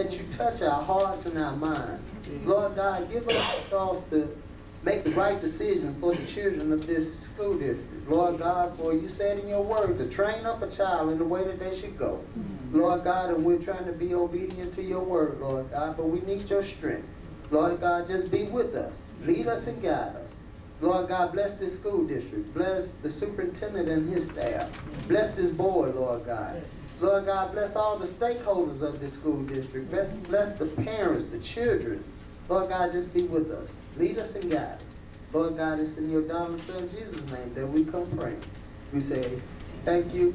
that you touch our hearts and our minds. Lord God, give us the thoughts to make the right decision for the children of this school district. Lord God, for you said in your word to train up a child in the way that they should go. Lord God, and we're trying to be obedient to your word, Lord God, but we need your strength. Lord God, just be with us. Lead us and guide us. Lord God, bless this school district. Bless the superintendent and his staff. Bless this board, Lord God. Lord God, bless all the stakeholders of this school district. Bless the parents, the children. Lord God, just be with us. Lead us and guide us. Lord God, it's in your darling Son Jesus' name that we come praying. We say thank you,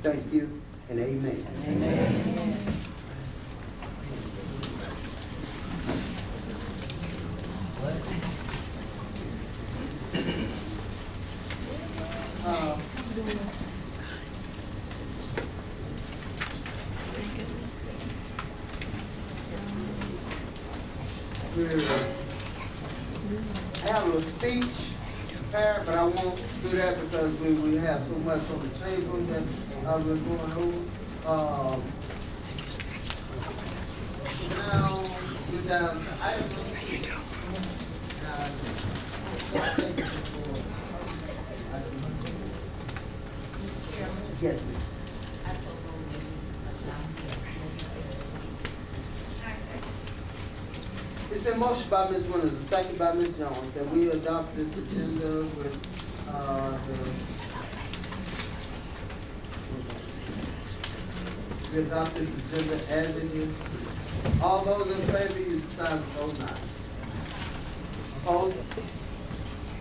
and amen. Amen. I have a speech prepared, but I won't do that because we have so much on the table that we're going over. Now we're down to item number 2. Yes, ma'am. It's been motioned by Ms. Winters and seconded by Ms. Jones that we adopt this agenda with we adopt this agenda as it is. All those in favor, use the sign of vote aye. Opposed?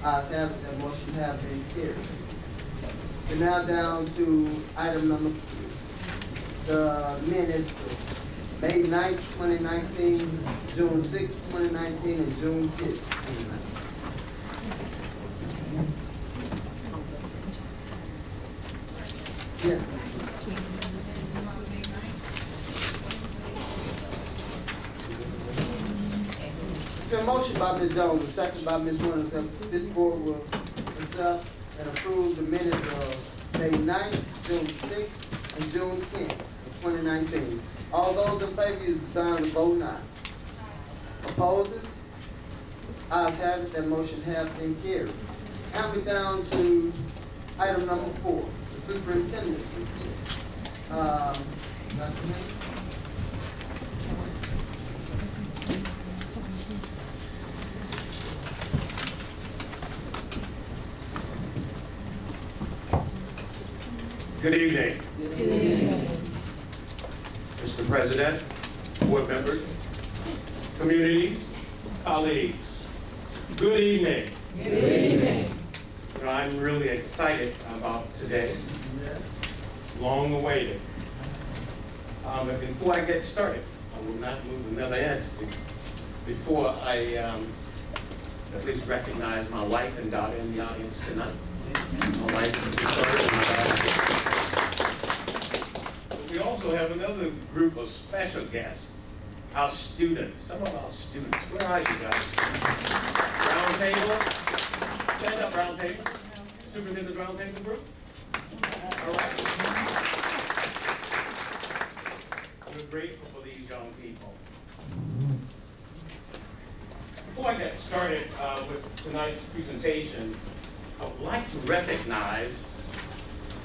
Ayes have it. That motion has been carried. We're now down to item number 3. The minutes of May 9th, 2019, June 6th, 2019, and June 10th, 2019. Yes, ma'am. It's been motioned by Ms. Jones and seconded by Ms. Winters that this board will accept and approve the minutes of May 9th, June 6th, and June 10th of 2019. All those in favor use the sign of vote aye. Opposes? Ayes have it. That motion has been carried. Now we're down to item number 4, the superintendent's report. Dr. Hicks? Good evening. Good evening. Mr. President, board members, community, colleagues. Good evening. Good evening. You know, I'm really excited about today. It's long awaited. But before I get started, I will not move another inch before I at least recognize my wife and daughter in the audience tonight. My wife and daughter. We also have another group of special guests, our students, some of our students. Where are you guys? Round table? Stand up, round table. Superintendent round table group? All right. We're grateful for these young people. Before I get started with tonight's presentation, I would like to recognize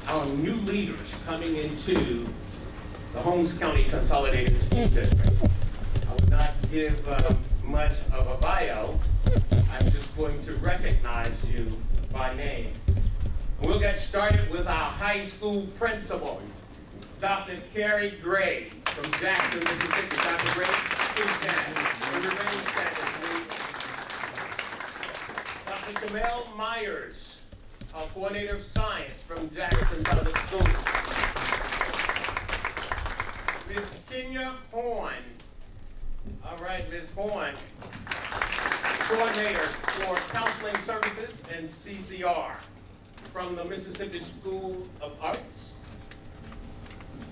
our new leaders coming into the Holmes County Consolidated School District. I would not give much of a bio. I'm just going to recognize you by name. We'll get started with our high school principal, Dr. Carrie Gray from Jackson, Mississippi. Dr. Gray, please stand. Would you remain standing, please? Dr. Shamel Myers, our coordinator of science from Jackson Public Schools. Ms. Kenya Horn. All right, Ms. Horn, coordinator for counseling services and CCR from the Mississippi School of Arts.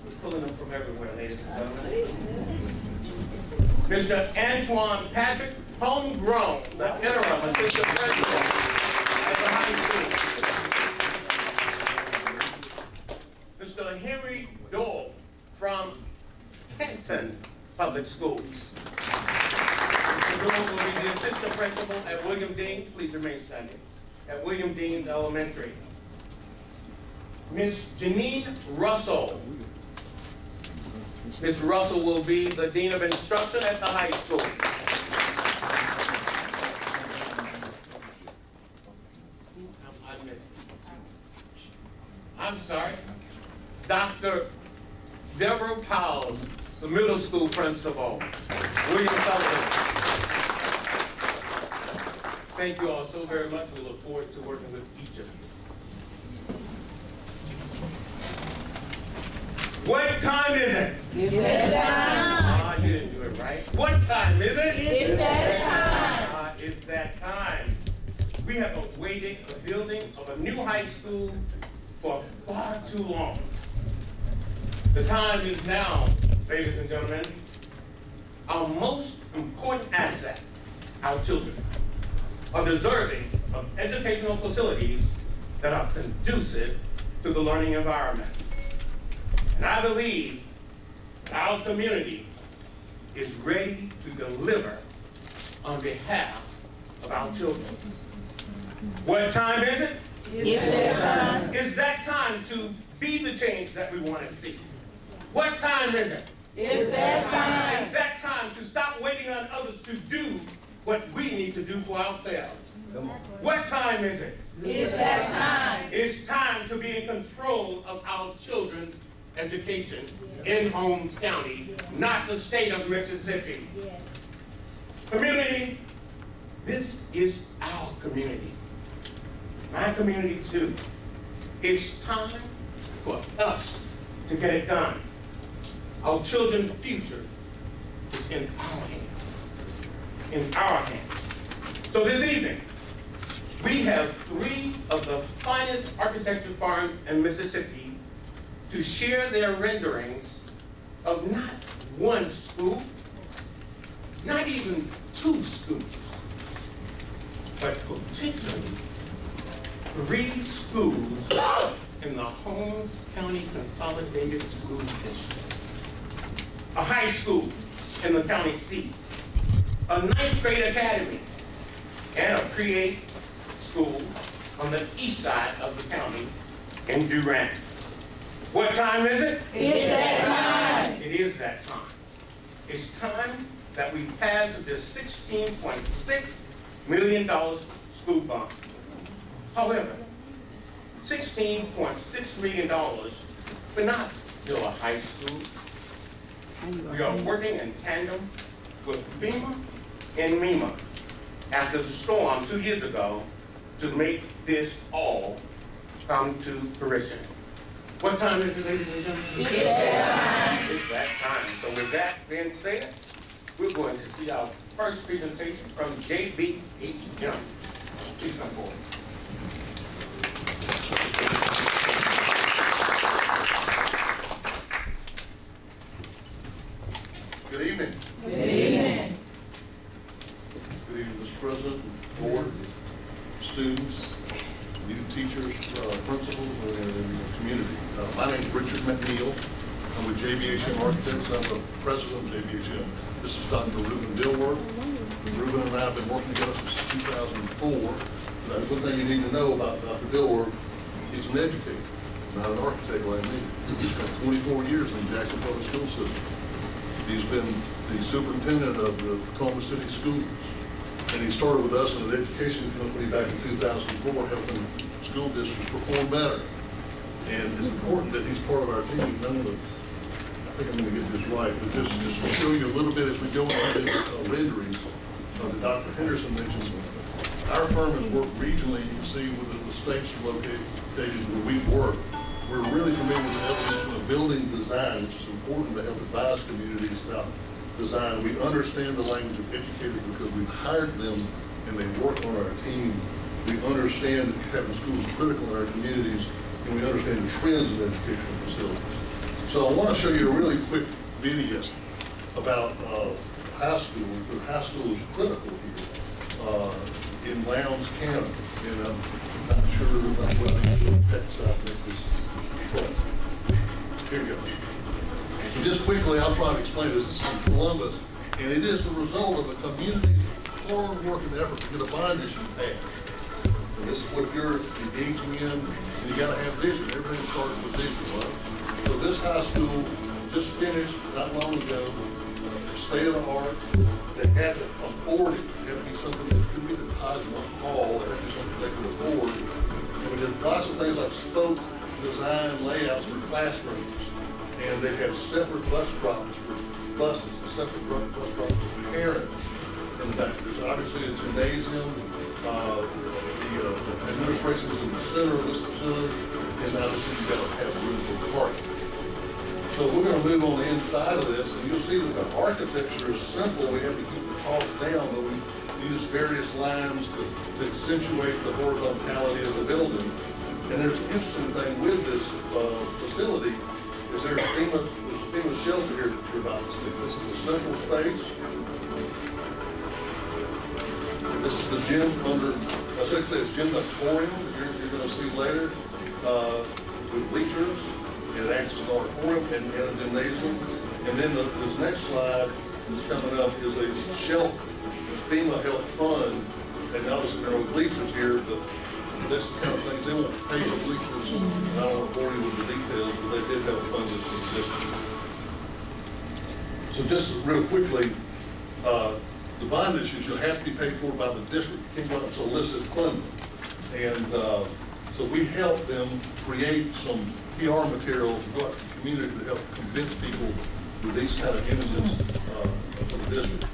We're pulling them from everywhere, ladies and gentlemen. Mr. Antoine Patrick, homegrown, the interim assistant principal at the high school. Mr. Henry Dole from Kenton Public Schools. Mr. Gould will be the assistant principal at William Dean, please remain standing, at William Dean Elementary. Ms. Janine Russell. Ms. Russell will be the Dean of Instruction at the high school. I missed it. I'm sorry. Dr. Deborah Cowles, the middle school principal. William Sullivan. Thank you all so very much. We look forward to working with each of you. What time is it? It's that time. Ah, you didn't do it right. What time is it? It's that time. Ah, it's that time. We have awaited the building of a new high school for far too long. The time is now, ladies and gentlemen. Our most important asset, our children, are deserving of educational facilities that are conducive to the learning environment. And I believe that our community is ready to deliver on behalf of our children. What time is it? It's that time. It's that time to be the change that we want to see. What time is it? It's that time. It's that time to stop waiting on others to do what we need to do for ourselves. What time is it? It's that time. It's time to be in control of our children's education in Holmes County, not the state of Mississippi. Community, this is our community. My community too. It's time for us to get it done. Our children's future is in our hands. In our hands. So this evening, we have 3 of the finest architecture firms in Mississippi to share their renderings of not one school, not even 2 schools, but potentially 3 schools in the Holmes County Consolidated School District. A high school in the county seat, a 9th grade academy, and a pre-8 school on the east side of the county in Durant. What time is it? It's that time. It is that time. It's time that we pass this $16.6 million school bond. However, $16.6 million will not build a high school. We are working in tandem with FEMA and MEMA after the storm 2 years ago to make this all come to fruition. What time is it, ladies and gentlemen? It's that time. It's that time. So with that being said, we're going to see our first presentation from J.B.H. Young. Please come forward. Good evening. Good evening. Good evening, Mr. President, board, students, new teachers, principals, and community. My name is Richard McNeil. I'm with JBHM Architects. I'm the president of JBHM. This is Dr. Reuben Dilworth. Reuben and I have been working together since 2004. That's one thing you need to know about Dr. Dilworth. He's an educator, not an architect like me. He spent 24 years in the Jackson Public School System. He's been the superintendent of the Tacoma City Schools. And he started with us in an education company back in 2004, helping school districts perform better. And it's important that he's part of our team. I think I'm going to get this right, but just to show you a little bit as we go into the renderings that Dr. Henderson mentioned. Our firm has worked regionally. You can see where the states are located where we've worked. We're really familiar with the evolution of building design, which is important to help advise communities about design. We understand the language of educators because we've hired them and they work on our team. We understand that having schools is critical in our communities, and we understand the trends in educational facilities. So I want to show you a really quick video about high school, because high school is critical here in Lowndes County. And I'm not sure about what the text I think is. Here we go. So just quickly, I'll try to explain this. This is from Columbus, and it is a result of a community's hard work and effort to get a bond issue passed. And this is what you're engaging in, and you gotta have vision. Everything starts with vision, right? So this high school just finished not long ago, state of the art. They had to afford it. It had to be something that could be deposited in a hall. It had to be something they could afford. And we did lots of things like spoke design layouts for classrooms. And they have separate bus drops for buses, separate bus drops for parents. And that, there's obviously a gymnasium. The administration is in the center of this facility, and obviously you've got to have room for parking. So we're going to move on the inside of this, and you'll see that the architecture is simple. We have to keep the cost down, but we use various lines to accentuate the horizontality of the building. And there's an interesting thing with this facility is there's a FEMA shelter here that you're about to see. This is the central space. This is the gym under, essentially it's gymnatorium you're going to see later with bleachers. It acts as an auditorium and a gymnasium. And then this next slide that's coming up is a shelter. The FEMA helped fund, and obviously there are no bleachers here, but this kind of things, they won't pay for bleachers. I don't want to bore you with the details, but they did help fund this existing. So just real quickly, the bond issues will have to be paid for by the district. You can't go out and solicit funding. And so we help them create some PR materials to go out to the community to help convince people with these kind of images for the district.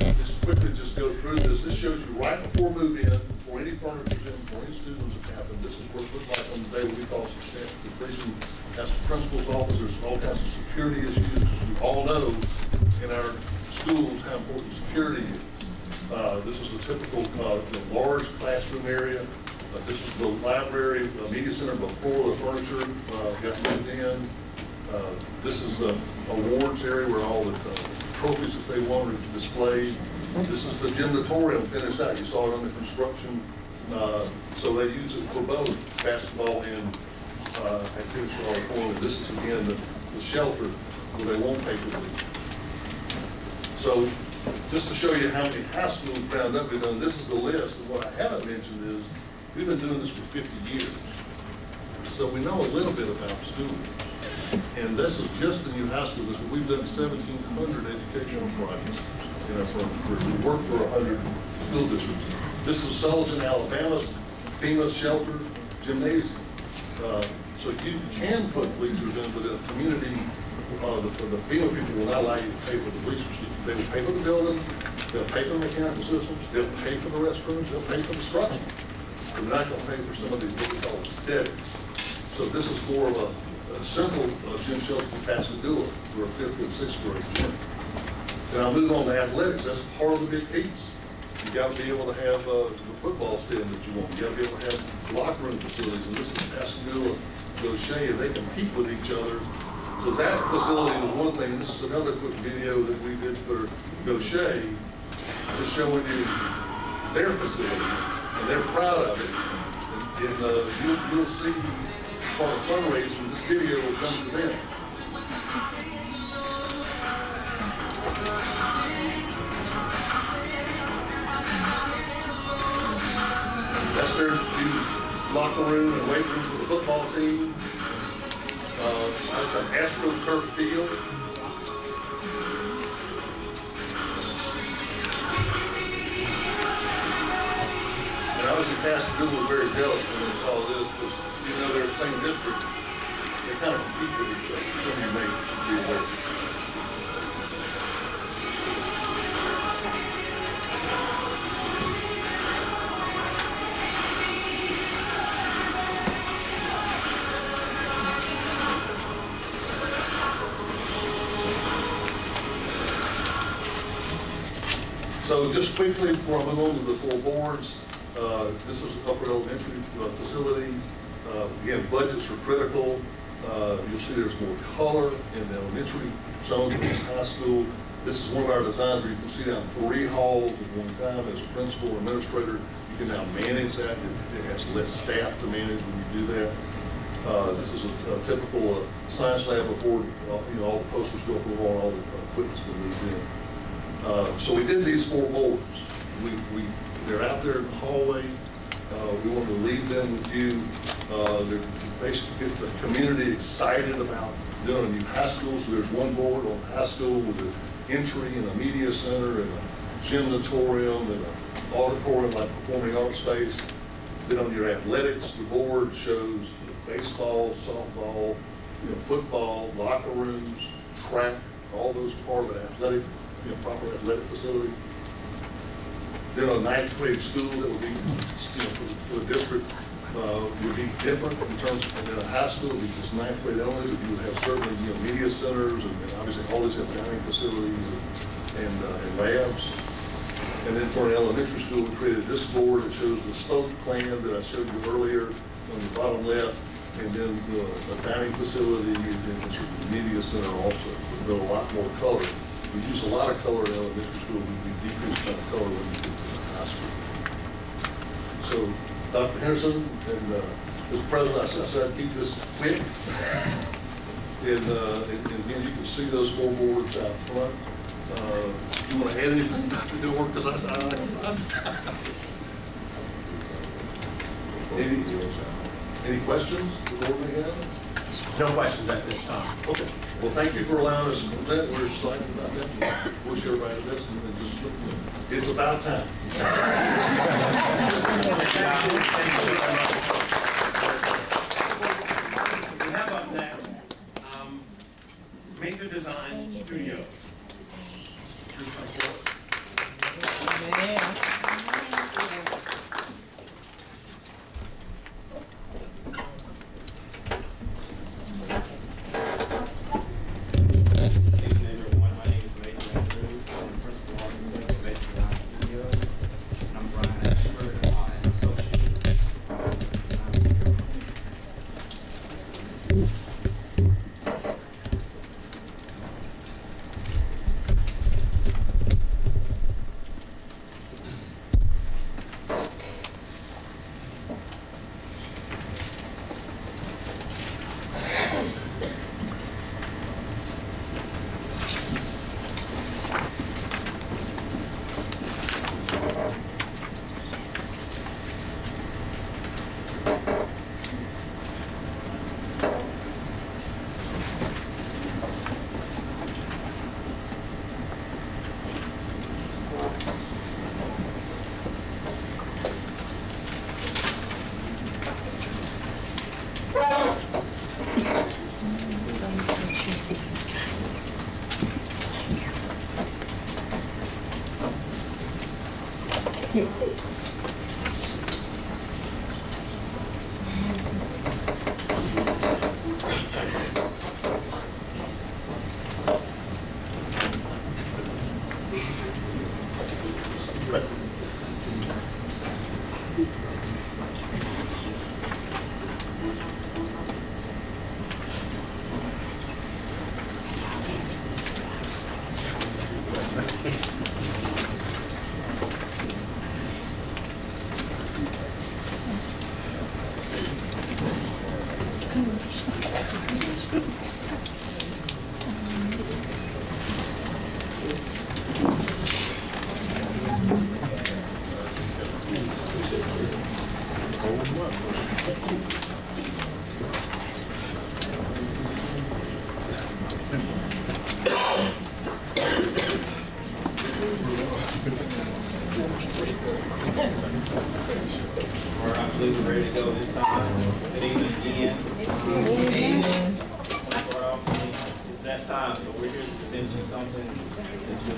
And just quickly just go through this. This shows you right before move-in, before any furniture's in, before any students have happened. This is what it looks like on the day what we call substantial completion. That's the principal's office. There's all kinds of security issues, because we all know in our schools how important security is. This is a typical large classroom area. This is the library, media center before the furniture got moved in. This is the awards area where all the trophies that they wanted displayed. This is the gymnatorium finished out. You saw it under construction. So they use it for both basketball and activities for all four. This is again the shelter where they won't pay for it. So just to show you how many high schools ground up we've done, this is the list. And what I haven't mentioned is we've been doing this for 50 years. So we know a little bit about schools. And this is just the new high school. We've done 1,700 educational projects in our firm. We work for 100 school districts. This is Sullivan, Alabama's FEMA shelter gymnasium. So you can put bleachers in, but in a community, the FEMA people will not allow you to pay for the bleachers. They will pay for the building, they'll pay for the mechanical systems, they'll pay for the restrooms, they'll pay for the structure. They're not going to pay for some of these what we call aesthetics. So this is more of a simple gym shelter for Pascagoula for a 5th and 6th grade gym. And I'll move on to athletics. That's part of the big piece. You got to be able to have the football stadium that you want. You got to be able to have locker room facilities. And this is Pascagoula, Gaucher, and they compete with each other. So that facility was one thing. And this is another quick video that we did for Gaucher, just showing you their facility. And they're proud of it. And you'll see part of fundraising, this video will come to them. That's their new locker room and weight room for the football team. That's an AstroTurf field. And obviously Pascagoula was very jealous when they saw this, because even though they're the same district, they kind of compete with each other. Some of you may be aware. So just quickly before I move on to the full boards, this is Upper Elementary facility. Again, budgets are critical. You'll see there's more color in the elementary zone than this high school. This is one of our designs where you can see down 3 halls at one time. As a principal or administrator, you can now manage that. It has less staff to manage when you do that. This is a typical science lab before, all the posters go up on the wall, all the equipment's been moved in. So we did these 4 boards. They're out there in the hallway. We wanted to leave them with you. They're basically get the community excited about doing a new high school. So there's 1 board on high school with an entry and a media center and a gymnatorium and an auditorium like performing arts space. Then on your athletics, the board shows baseball, softball, football, locker rooms, track, all those part of an athletic, proper athletic facility. Then a 9th grade school that would be, for the district, would be different in terms of, and then a high school would be just 9th grade only, but you would have certainly, media centers and obviously all these dining facilities and labs. And then for an elementary school, we created this board that shows the spoke plan that I showed you earlier on the bottom left, and then the dining facility and then the media center also. With a lot more color. We use a lot of color in elementary school. We decrease kind of color when we get to the high school. So, Dr. Henderson and Mr. President, I said I'd keep this quick. And again, you can see those 4 boards out front. You want to add anything, Dr. Dilworth? Because any questions the board may have? No questions at this time. Okay. Well, thank you for allowing us to present. We're excited about that. Wish everybody the best, and just it's about time. We have up next Major Design Studios. Please come forward. All right, I believe we're ready to go this time. Good evening again. Start off, it's that time, so we're here to present you something that you,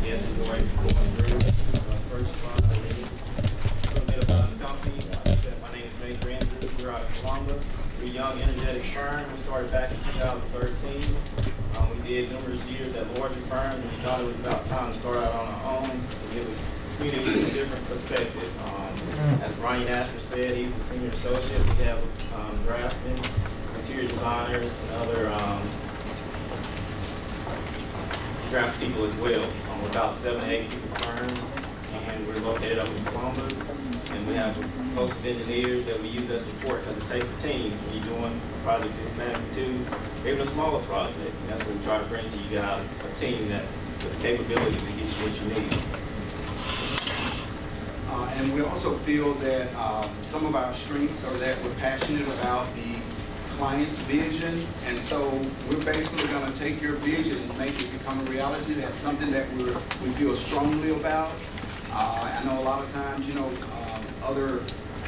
yes, enjoy going through. First slide, a little bit about the company. Like I said, my name is Major Andrews. We're out of Columbus. We're a young, energetic firm. We started back in 2013. We did numerous years at larger firms, and we thought it was about time to start out on our own to give the community a different perspective. As Brian Asher said, he's a senior associate. We have draftsmen, interior designers, and other drafts people as well. We're about 7 to 8 people firm, and we're located up in Columbus. And we have a host of engineers that we use as support because it takes a team when you're doing a project this magnitude, or even a smaller project. And that's what we try to bring to you guys, a team that with the capabilities to get you what you need. And we also feel that some of our strengths are that we're passionate about the client's vision, and so we're basically going to take your vision and make it become a reality. That's something that we feel strongly about. I know a lot of times, you know,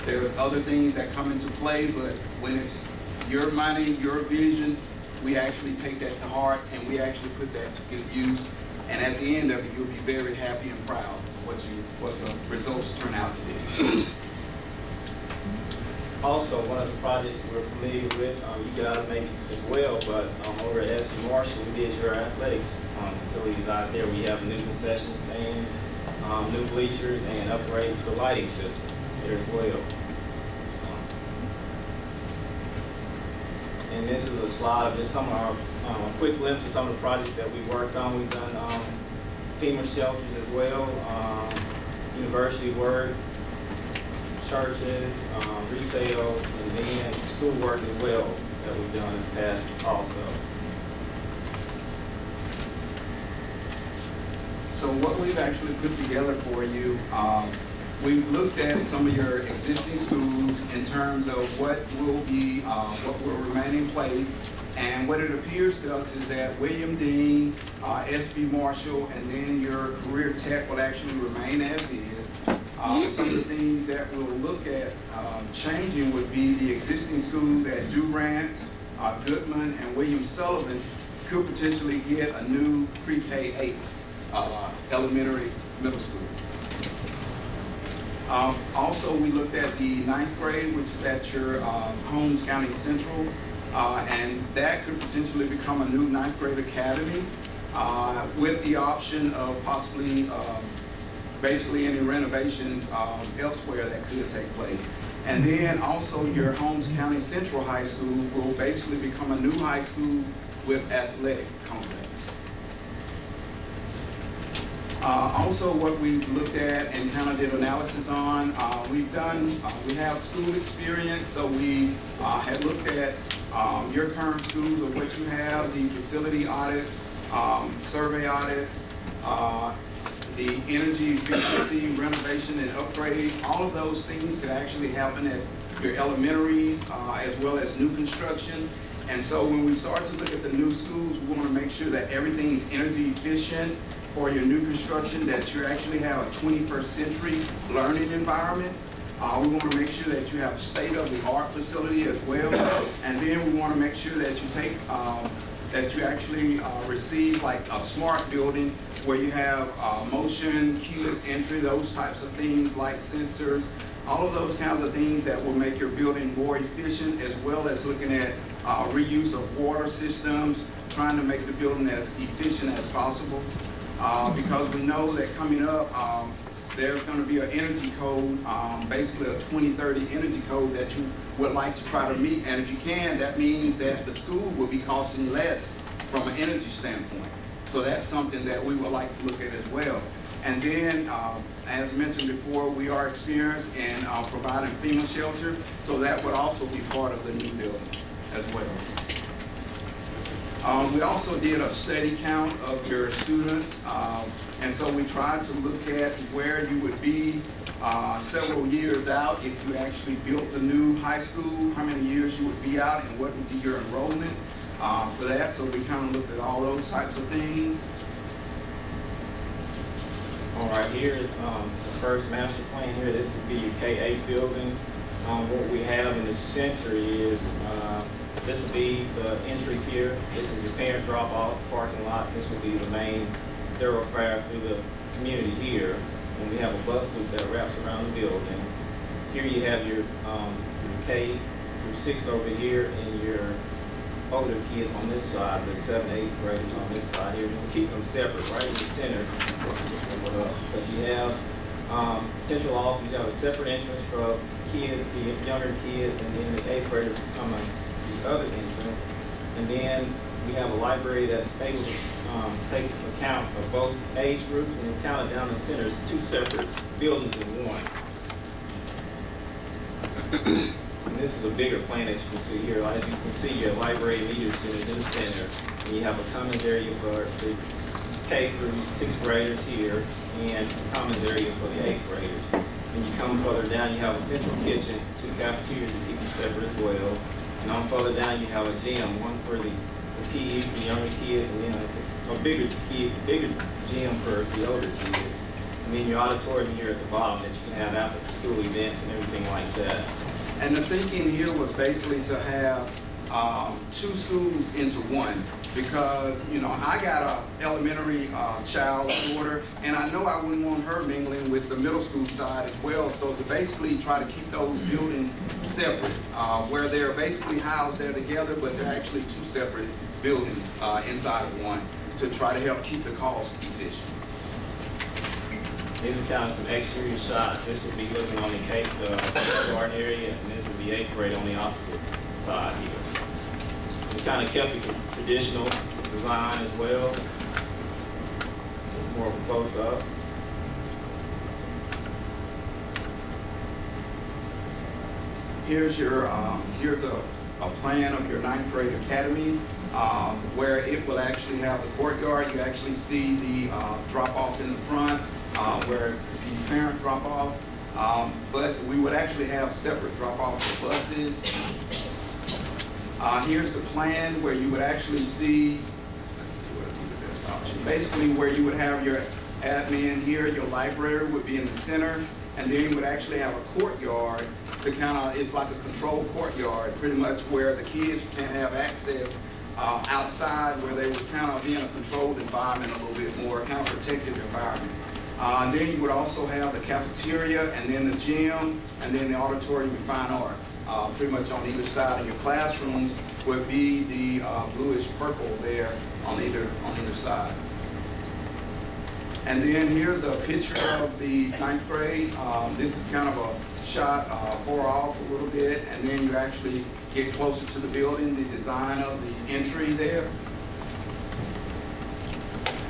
there's other things that come into play, but when it's your money, your vision, we actually take that to heart and we actually put that to good use. And at the end of it, you'll be very happy and proud of what the results turn out to be. Also, one of the projects we're familiar with, you guys maybe as well, but over at SB Marshall, we did your athletics facilities out there. We have new concession stands, new bleachers, and upgrades to the lighting system there as well. And this is a slide of just some of our, a quick glimpse of some of the projects that we worked on. We've done FEMA shelters as well, university work, churches, retail, and then school work as well that we've done in the past also. So what we've actually put together for you, we've looked at some of your existing schools in terms of what will remain in place. And what it appears to us is that William Dean, SB Marshall, and then your career tech will actually remain as is. Some of the things that we'll look at changing would be the existing schools at Durant, Goodman, and William Sullivan could potentially get a new pre-K-8 elementary middle school. Also, we looked at the 9th grade, which is at your Holmes County Central, and that could potentially become a new 9th grade academy with the option of possibly basically any renovations elsewhere that could take place. And then also your Holmes County Central High School will basically become a new high school with athletic complex. Also, what we've looked at and kind of did analysis on, we have school experience, so we had looked at your current schools of what you have, the facility audits, survey audits, the energy efficiency, renovation and upgrades. All of those things could actually happen at your elementaries as well as new construction. And so when we start to look at the new schools, we want to make sure that everything is energy efficient for your new construction, that you actually have a 21st century learning environment. We want to make sure that you have a state-of-the-art facility as well. And then we want to make sure that you take, that you actually receive like a smart building where you have motion, keyless entry, those types of things like sensors, all of those kinds of things that will make your building more efficient, as well as looking at reuse of water systems, trying to make the building as efficient as possible. Because we know that coming up, there's going to be an energy code, basically a 2030 energy code that you would like to try to meet. And if you can, that means that the school will be costing less from an energy standpoint. So that's something that we would like to look at as well. And then, as mentioned before, we are experienced in providing FEMA shelter, so that would also be part of the new buildings as well. We also did a steady count of your students, and so we tried to look at where you would be several years out if you actually built the new high school, how many years you would be out, and what would be your enrollment for that. So we kind of looked at all those types of things. All right, here is the first master plan here. This would be your K-8 building. What we have in the center is this will be the entry here. This is your parent drop-off parking lot. This will be the main thoroughfare through the community here. And we have a bus loop that wraps around the building. Here you have your K through 6 over here, and your older kids on this side, the 7th, 8th graders on this side here. We'll keep them separate right in the center. But you have central office. You have a separate entrance for kids, the younger kids, and then the 8th graders come the other entrance. And then We have a library that's able to take account of both age groups, and it's kind of down the center. It's two separate buildings in one. And this is a bigger plan that you can see here. As you can see, your library media center in the center, and you have a commons area for the K through 6th graders here, and a commons area for the 8th graders. When you come further down, you have a central kitchen, 2 cafeterias to keep them separate as well. And on further down, you have a gym, one for the kids, the younger kids, and then a bigger gym for the older kids. And then your auditorium here at the bottom that you can have after the school events and everything like that. And the thinking here was basically to have 2 schools into one, because, you know, I got a elementary child daughter, and I know I wouldn't want her mingling with the middle school side as well. So to basically try to keep those buildings separate, where they're basically housed there together, but they're actually 2 separate buildings inside of one, to try to help keep the cost efficient. These are kind of some exterior shots. This would be looking on the garden area, and this would be 8th grade on the opposite side here. We kind of kept the traditional design as well. This is more of a close-up. Here's your here's a plan of your 9th grade academy, where it will actually have the courtyard. You actually see the drop-off in the front, where the parent drop-off, but we would actually have separate drop-off for buses. Here's the plan where you would actually see, let's see what would be the best option. Basically where you would have your admin here, your library would be in the center, and then you would actually have a courtyard to kind of, it's like a controlled courtyard, pretty much where the kids can have access outside, where they would kind of be in a controlled environment a little bit more, kind of protected environment. Then you would also have the cafeteria, and then the gym, and then the auditorium and fine arts. Pretty much on either side of your classrooms would be the bluish purple there on either side. And then here's a picture of the 9th grade. This is kind of a shot far off a little bit, and then you actually get closer to the building, the design of the entry there.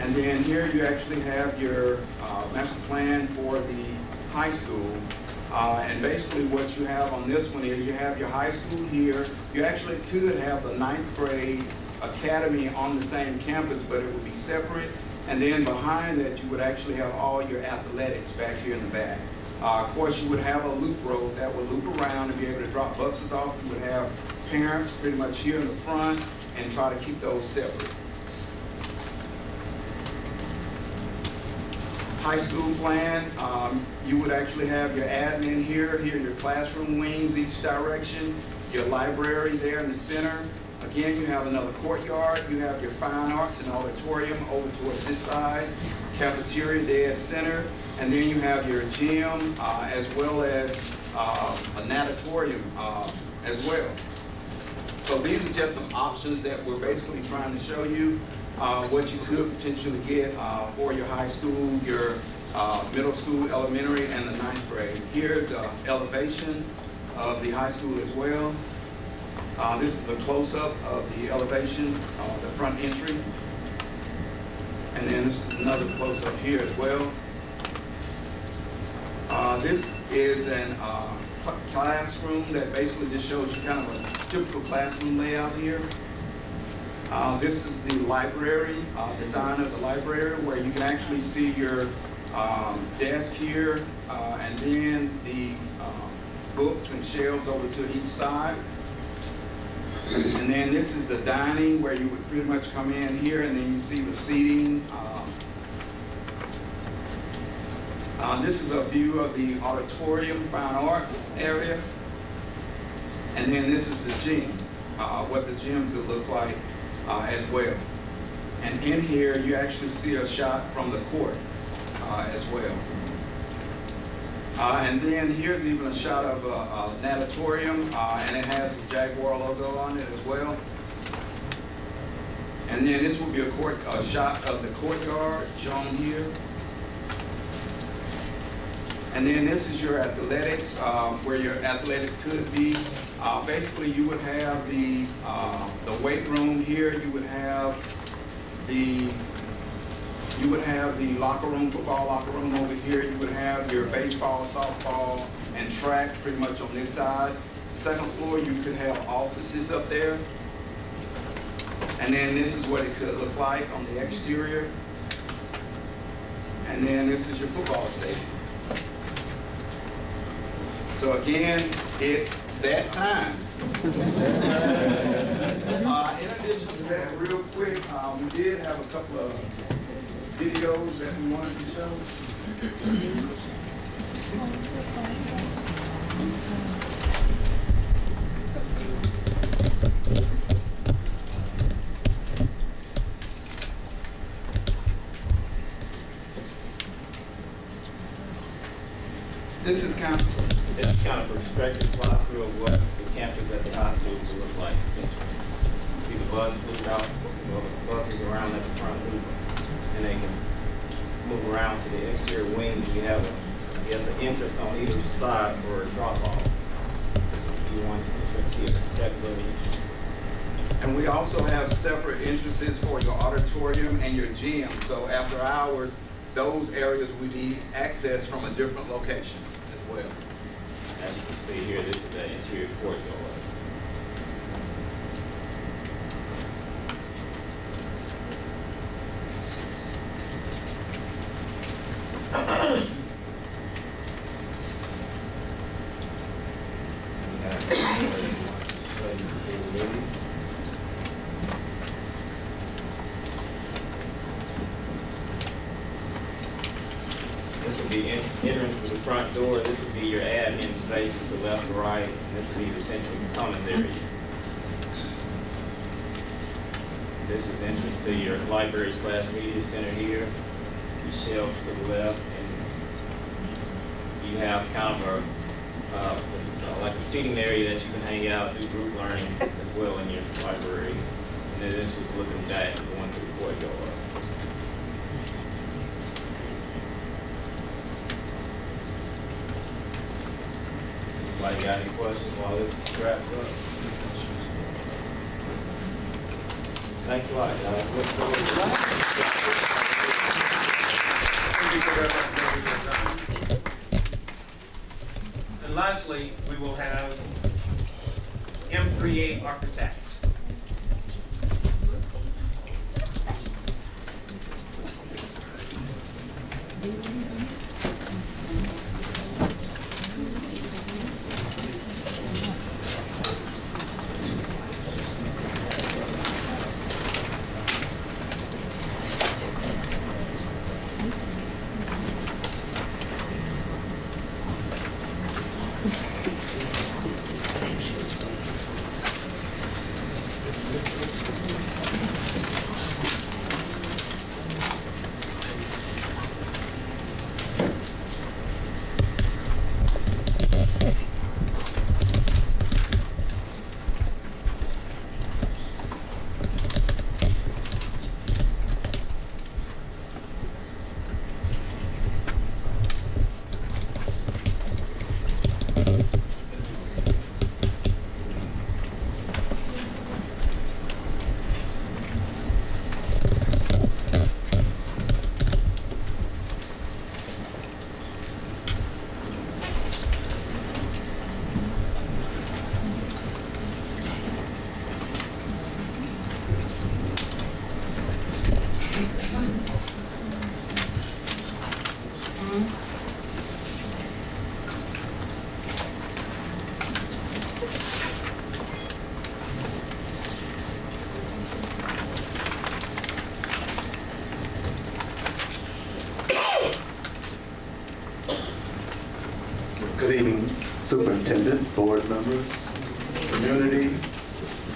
And then here you actually have your master plan for the high school. And basically what you have on this one is you have your high school here. You actually could have the 9th grade academy on the same campus, but it would be separate. And then behind that, you would actually have all your athletics back here in the back. Of course, you would have a loop road that would loop around and be able to drop buses off. You would have parents pretty much here in the front and try to keep those separate. High school plan, you would actually have your admin here your classroom wings each direction, your library there in the center. Again, you have another courtyard, you have your fine arts and auditorium over towards this side, cafeteria dead center, and then you have your gym as well as a natatorium as well. So these are just some options that we're basically trying to show you what you could potentially get for your high school, your middle school, elementary, and the 9th grade. Here's an elevation of the high school as well. This is a close-up of the elevation, the front entry. And then this is another close-up here as well. This is an classroom that basically just shows you kind of a typical classroom layout here. This is the library, design of the library, where you can actually see your desk here, and then the books and shelves over to each side. And then this is the dining, where you would pretty much come in here and then you see the seating. This is a view of the auditorium, fine arts area. And then this is the gym, what the gym could look like as well. And in here, you actually see a shot from the court as well. And then here's even a shot of a natatorium, and it has the Jaguar logo on it as well. And then this will be a shot of the courtyard shown here. And then this is your athletics, where your athletics could be. Basically, you would have the weight room here. You would have the locker room, football locker room over here. You would have your baseball, softball, and track pretty much on this side. Second floor, you could have offices up there. And then this is what it could look like on the exterior. And then this is your football stadium. So again, it's that time. In addition to that, real quick, we did have a couple of videos that we wanted to show. This is kind of a perspective fly through of what the campus at the high school will look like potentially. You see the bus looking out, the buses around at the front loop, and they can move around to the exterior wings. We have, an entrance on either side for a drop-off. This is one entrance here, secondary entrance. And we also have separate entrances for your auditorium and your gym. So after hours, those areas we need access from a different location as well. As you can see here, this is the interior courtyard. This will be entering through the front door. This will be your admin spaces to left or right. And this will be your central components area. This is entrance to your library/media center here. Your shelves to the left, and you have kind of like a seating area that you can hang out, do group learning as well in your library. And then this is looking back, going to the courtyard. Anybody got any questions while this wraps up? Thanks a lot, guys. Look forward to Thank you very much. And lastly, we will have M38 Architects. Good evening, Superintendent, board members, community,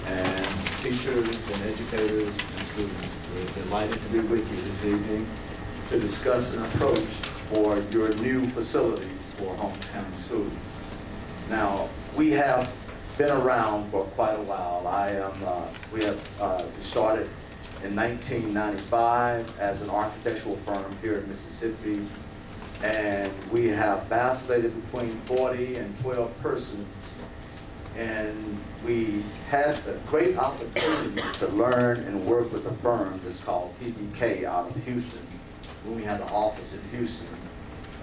and teachers and educators and students. We're delighted to be with you this evening to discuss an approach for your new facilities for Holmes County Schools. Now, we have been around for quite a while. We have started in 1995 as an architectural firm here in Mississippi. and we have vacillated between 40 and 12 persons. And we had the great opportunity to learn and work with a firm that's called PBK out of Houston, when we had an office in Houston.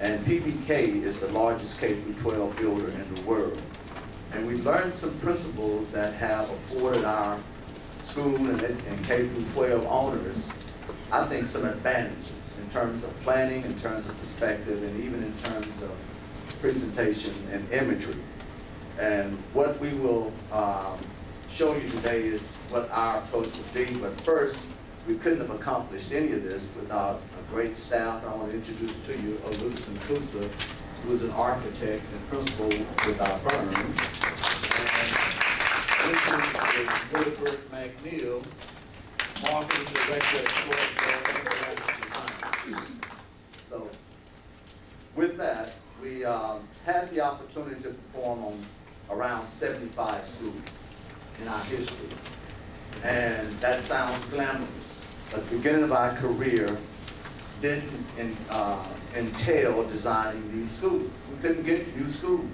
And PBK is the largest K-12 builder in the world. And we learned some principles that have afforded our school and K-12 owners, I think, some advantages in terms of planning, in terms of perspective, and even in terms of presentation and imagery. And what we will show you today is what our approach would be. But first, we couldn't have accomplished any of this without a great staff. I want to introduce to you Lucas and Kusa, who is an architect and principal with our firm. And Wilbert McNeil, marketing director at Design. So, with that, we had the opportunity to perform on around 75 schools in our history. And that sounds glamorous, but the beginning of our career didn't entail designing new schools. We couldn't get new schools.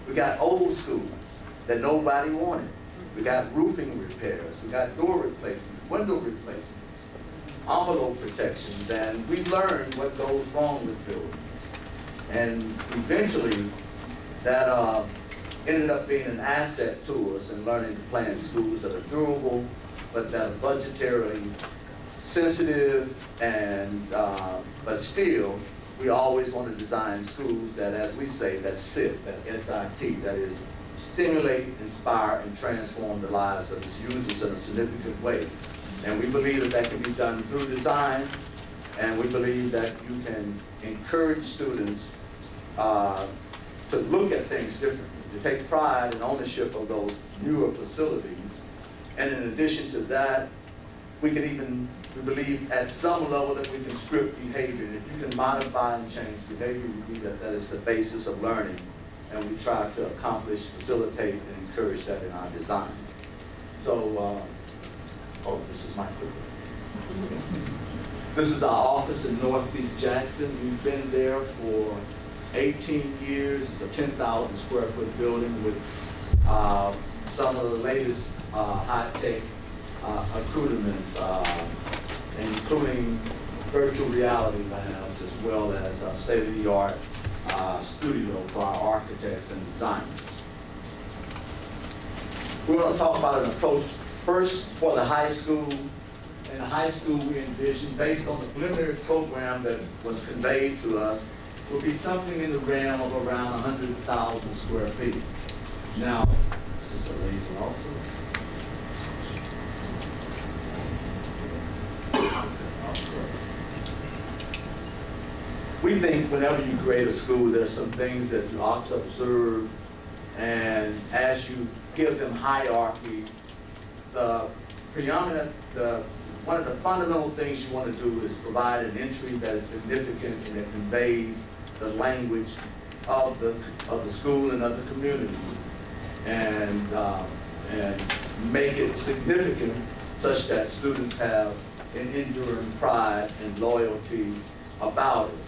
We got old schools that nobody wanted. We got roofing repairs, we got door replacements, window replacements, envelope protections, and we learned what goes wrong with buildings. And eventually, that ended up being an asset to us in learning to plan schools that are durable, but that are budgetarily sensitive, and but still, we always want to design schools that, as we say, that SIT, that S-I-T, that is stimulate, inspire, and transform the lives of its users in a significant way. And we believe that that can be done through design, and we believe that you can encourage students to look at things differently, to take pride and ownership of those newer facilities. And in addition to that, we believe at some level that we can script behavior. And if you can modify and change behavior, we believe that that is the basis of learning. And we try to accomplish, facilitate, and encourage that in our design. So, this is my clipboard. This is our office in Northeast Jackson. We've been there for 18 years. It's a 10,000 square foot building with some of the latest high-tech accoutrements, including virtual reality labs, as well as state-of-the-art studio for our architects and designers. We're going to talk about an approach first for the high school. In the high school, we envisioned, based on the preliminary program that was conveyed to us, would be something in the realm of around 100,000 square feet. Now, this is a laser also. We think whenever you create a school, there's some things that you ought to observe, and as you give them hierarchy, one of the fundamental things you want to do is provide an entry that is significant and that conveys the language of the school and of the community, and make it significant such that students have an enduring pride and loyalty about it.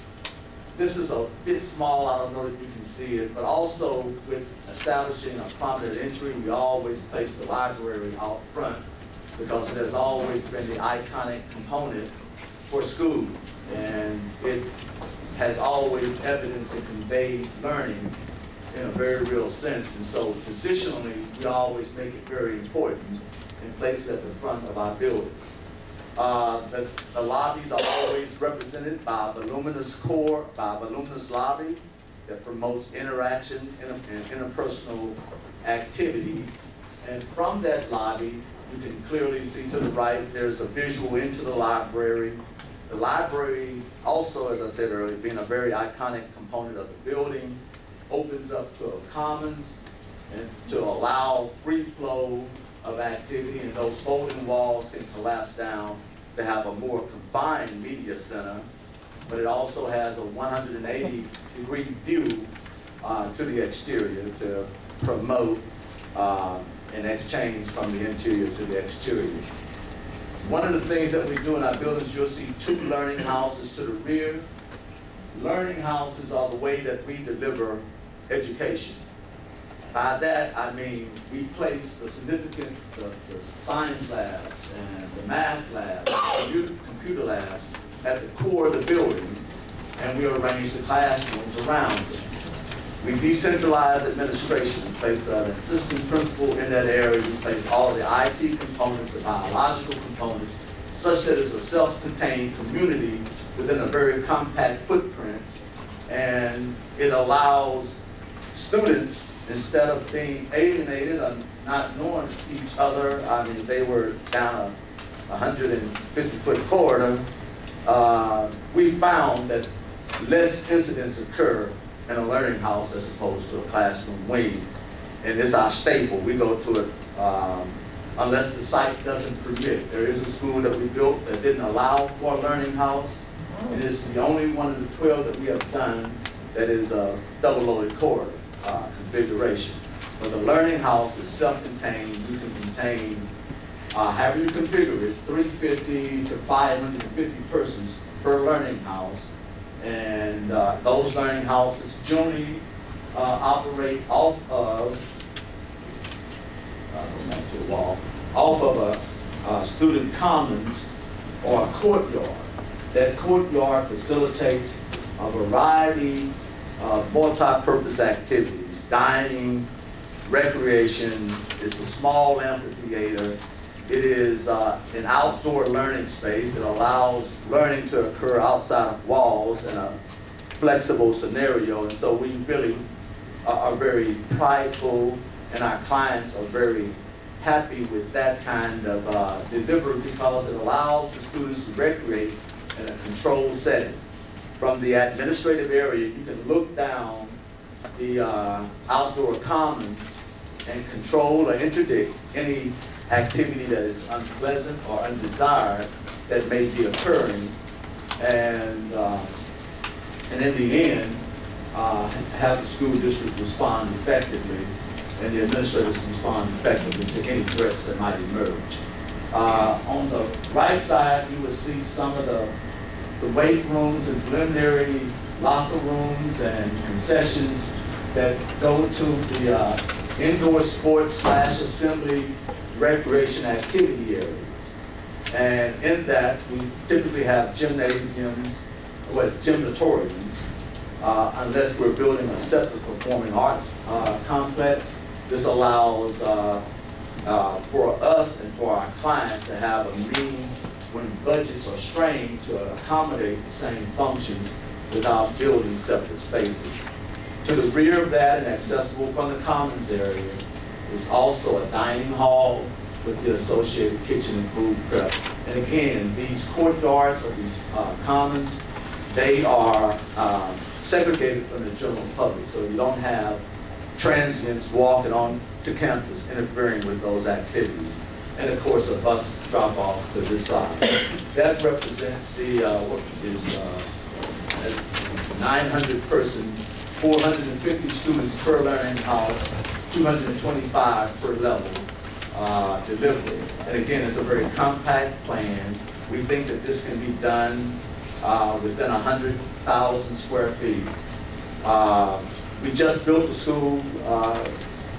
This is a bit small, I don't know if you can see it, but also with establishing a prominent entry, we always place the library out front because it has always been the iconic component for schools, and it has always evidenced and conveyed learning in a very real sense. And so positionally, we always make it very important and place it at the front of our building. The lobbies are always represented by a voluminous core, by a voluminous lobby that promotes interaction and interpersonal activity. And from that lobby, you can clearly see to the right, there's a visual into the library. The library also, as I said earlier, being a very iconic component of the building, opens up to a commons and to allow free flow of activity, and those folding walls can collapse down to have a more confined media center, but it also has a 180-degree view to the exterior to promote an exchange from the interior to the exterior. One of the things that we do in our buildings, you'll see two learning houses to the rear, learning houses are the way that we deliver education. By that, I mean we place the significant the science labs and the math labs, computer labs at the core of the building, and we arrange the classrooms around them. We decentralize administration and place an assistant principal in that area. We place all of the IT components, the biological components, such that it's a self-contained community within a very compact footprint. And it allows students, instead of being alienated or not knowing each other, I mean, they were down a 150-foot corridor, we found that less incidents occur in a learning house as opposed to a classroom wing. And it's our staple. We go to it unless the site doesn't permit. There is a school that we built that didn't allow for a learning house. And it's the only one of the 12 that we have done that is a double-loaded corridor configuration. But the learning house is self-contained. You can contain, however you configure it, 350 to 550 persons per learning house. And those learning houses generally operate off of a student commons or a courtyard. That courtyard facilitates a variety of multi-purpose activities, dining, recreation. It's a small amphitheater. It is an outdoor learning space. It allows learning to occur outside of walls in a flexible scenario. And so we really are very prideful, and our clients are very happy with that kind of delivery because it allows the students to recreate in a controlled setting. From the administrative area, you can look down the outdoor commons and control or interdict any activity that is unpleasant or undesired that may be occurring, and in the end, have the school district respond effectively, and the administrators respond effectively to any threats that might emerge. On the right side, you will see some of the weight rooms and preliminary locker rooms and concessions that go to the indoor sports / assembly recreation activity areas. And in that, we typically have gymnasiums, gymnatoriums, unless we're building a separate performing arts complex. This allows for us and for our clients to have a means when budgets are strained to accommodate the same functions without building separate spaces. To the rear of that and accessible from the commons area is also a dining hall with the associated kitchen and food prep. And again, these courtyards or these commons, they are segregated from the general public, so you don't have transients walking on to campus interfering with those activities. And of course, a bus drop off to this side. That represents the, what is 900 persons, 450 students per learning house, 225 per level delivery. And again, it's a very compact plan. We think that this can be done within 100,000 square feet. We just built a school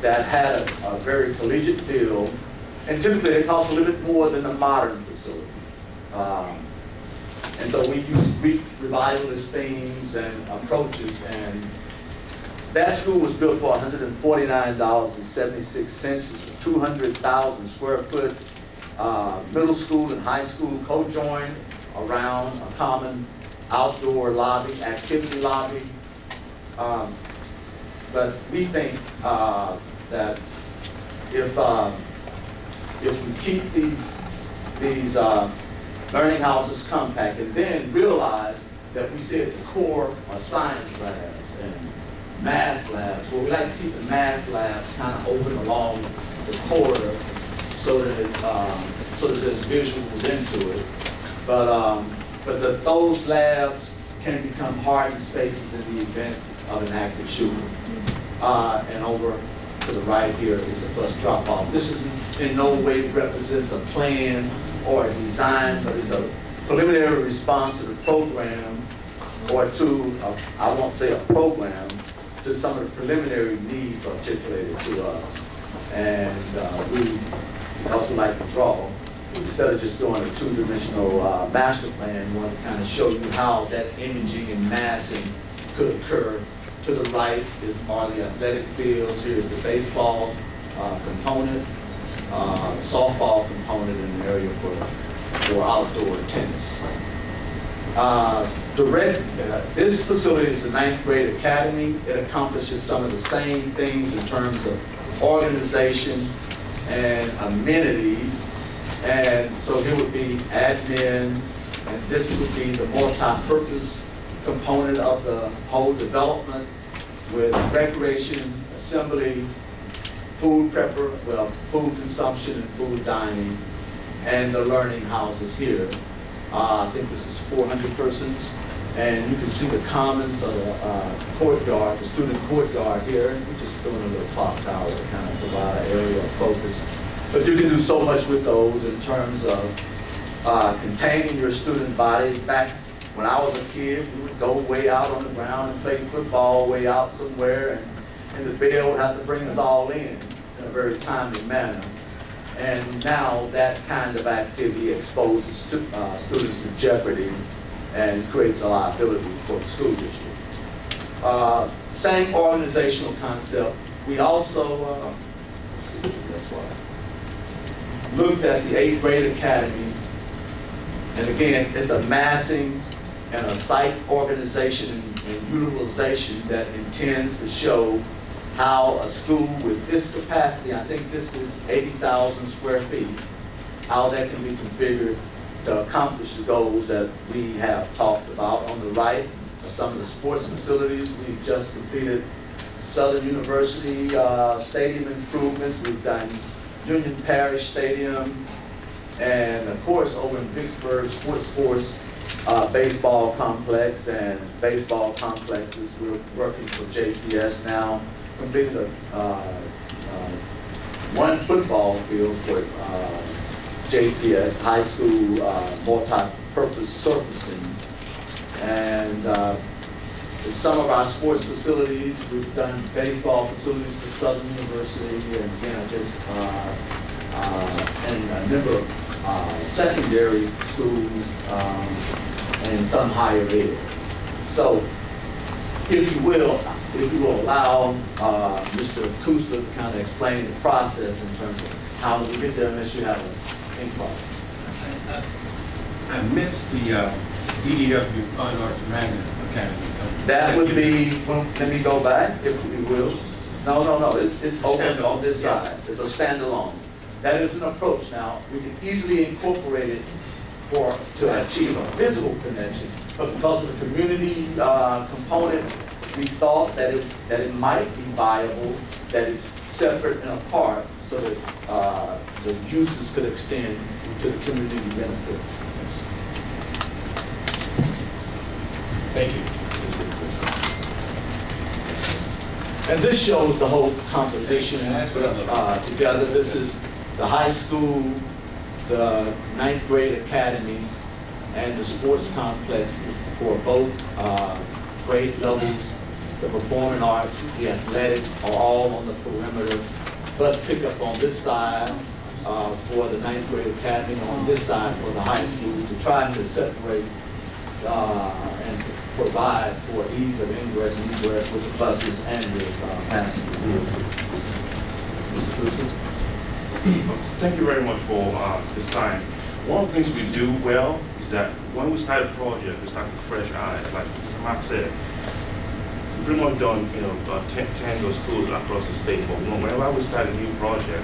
that had a very collegiate feel, and typically they cost a little bit more than the modern facilities. And so we use revivalist themes and approaches, and that school was built for $149.76. It's a 200,000 square foot middle school and high school co-joined around a common outdoor lobby, activity lobby. But we think that if we keep these learning houses compact, and then realize that we see at the core are science labs and math labs, well, we like to keep the math labs kind of open along the corridor so that there's visuals into it. But those labs can become hardened spaces in the event of an active shooting. And over to the right here is a bus drop-off. This is in no way represents a plan or a design, but it's a preliminary response to the program or to, I won't say a program, to some of the preliminary needs articulated to us. And we also like to draw. Instead of just doing a two-dimensional master plan, we want to kind of show you how that imaging and massing could occur. To the right are the athletic fields. Here's the baseball component, softball component, in an area for outdoor tennis. This facility is the 9th grade academy. It accomplishes some of the same things in terms of organization and amenities. And so here would be admin, and this would be the multi-purpose component of the whole development with recreation, assembly, food consumption and food dining, and the learning houses here. I think this is 400 persons. And you can see the commons of the courtyard, the student courtyard here. We're just doing a little clock tower to kind of provide an area of focus. But you can do so much with those in terms of containing your student body. Back when I was a kid, we would go way out on the ground and play football way out somewhere, and the bell would have to bring us all in a very timely manner. And now that kind of activity exposes students to jeopardy and creates a liability for the school district. Same organizational concept. We also looked at the 8th grade academy, and again, it's a massing and a site organization and utilization that intends to show how a school with this capacity, I think this is 80,000 square feet, how that can be configured to accomplish the goals that we have talked about. On the right are some of the sports facilities. We've just completed Southern University stadium improvements. We've done Union Parish Stadium, and of course over in Vicksburg, Sports baseball complex and baseball complexes. We're working for JPS now. Completed one football field for JPS, high school multi-purpose surfacing. And in some of our sports facilities, we've done baseball facilities for Southern University, and again, I said, and a number of secondary schools and some higher ed. So, if you will allow Mr. Kusa to kind of explain the process in terms of how we get there, unless you have an inquiry. I missed the DDW Fine Arts Magnet Academy. That would be, let me go back, if we will. No, it's open on this side. It's a standalone. That is an approach. Now, we can easily incorporate it to achieve a physical connection, but because of the community component, we thought that it might be viable, that it's separate and apart, so that the uses could extend to the community benefit. Thank you. And this shows the whole composition together. This is the high school, the 9th grade academy, and the sports complexes for both grade levels. The performing arts, the athletics are all on the perimeter. Plus pick up on this side for the 9th grade academy, on this side for the high school, to try to separate and provide for ease of ingress and egress with the buses and the passenger vehicles. Mr. Crusoe? Thank you very much for this time. One of the things we do well is that when we start a project, we start with fresh eyes. Like Mr. Mark said, we've pretty much done 10 of schools across the state. But whenever we start a new project,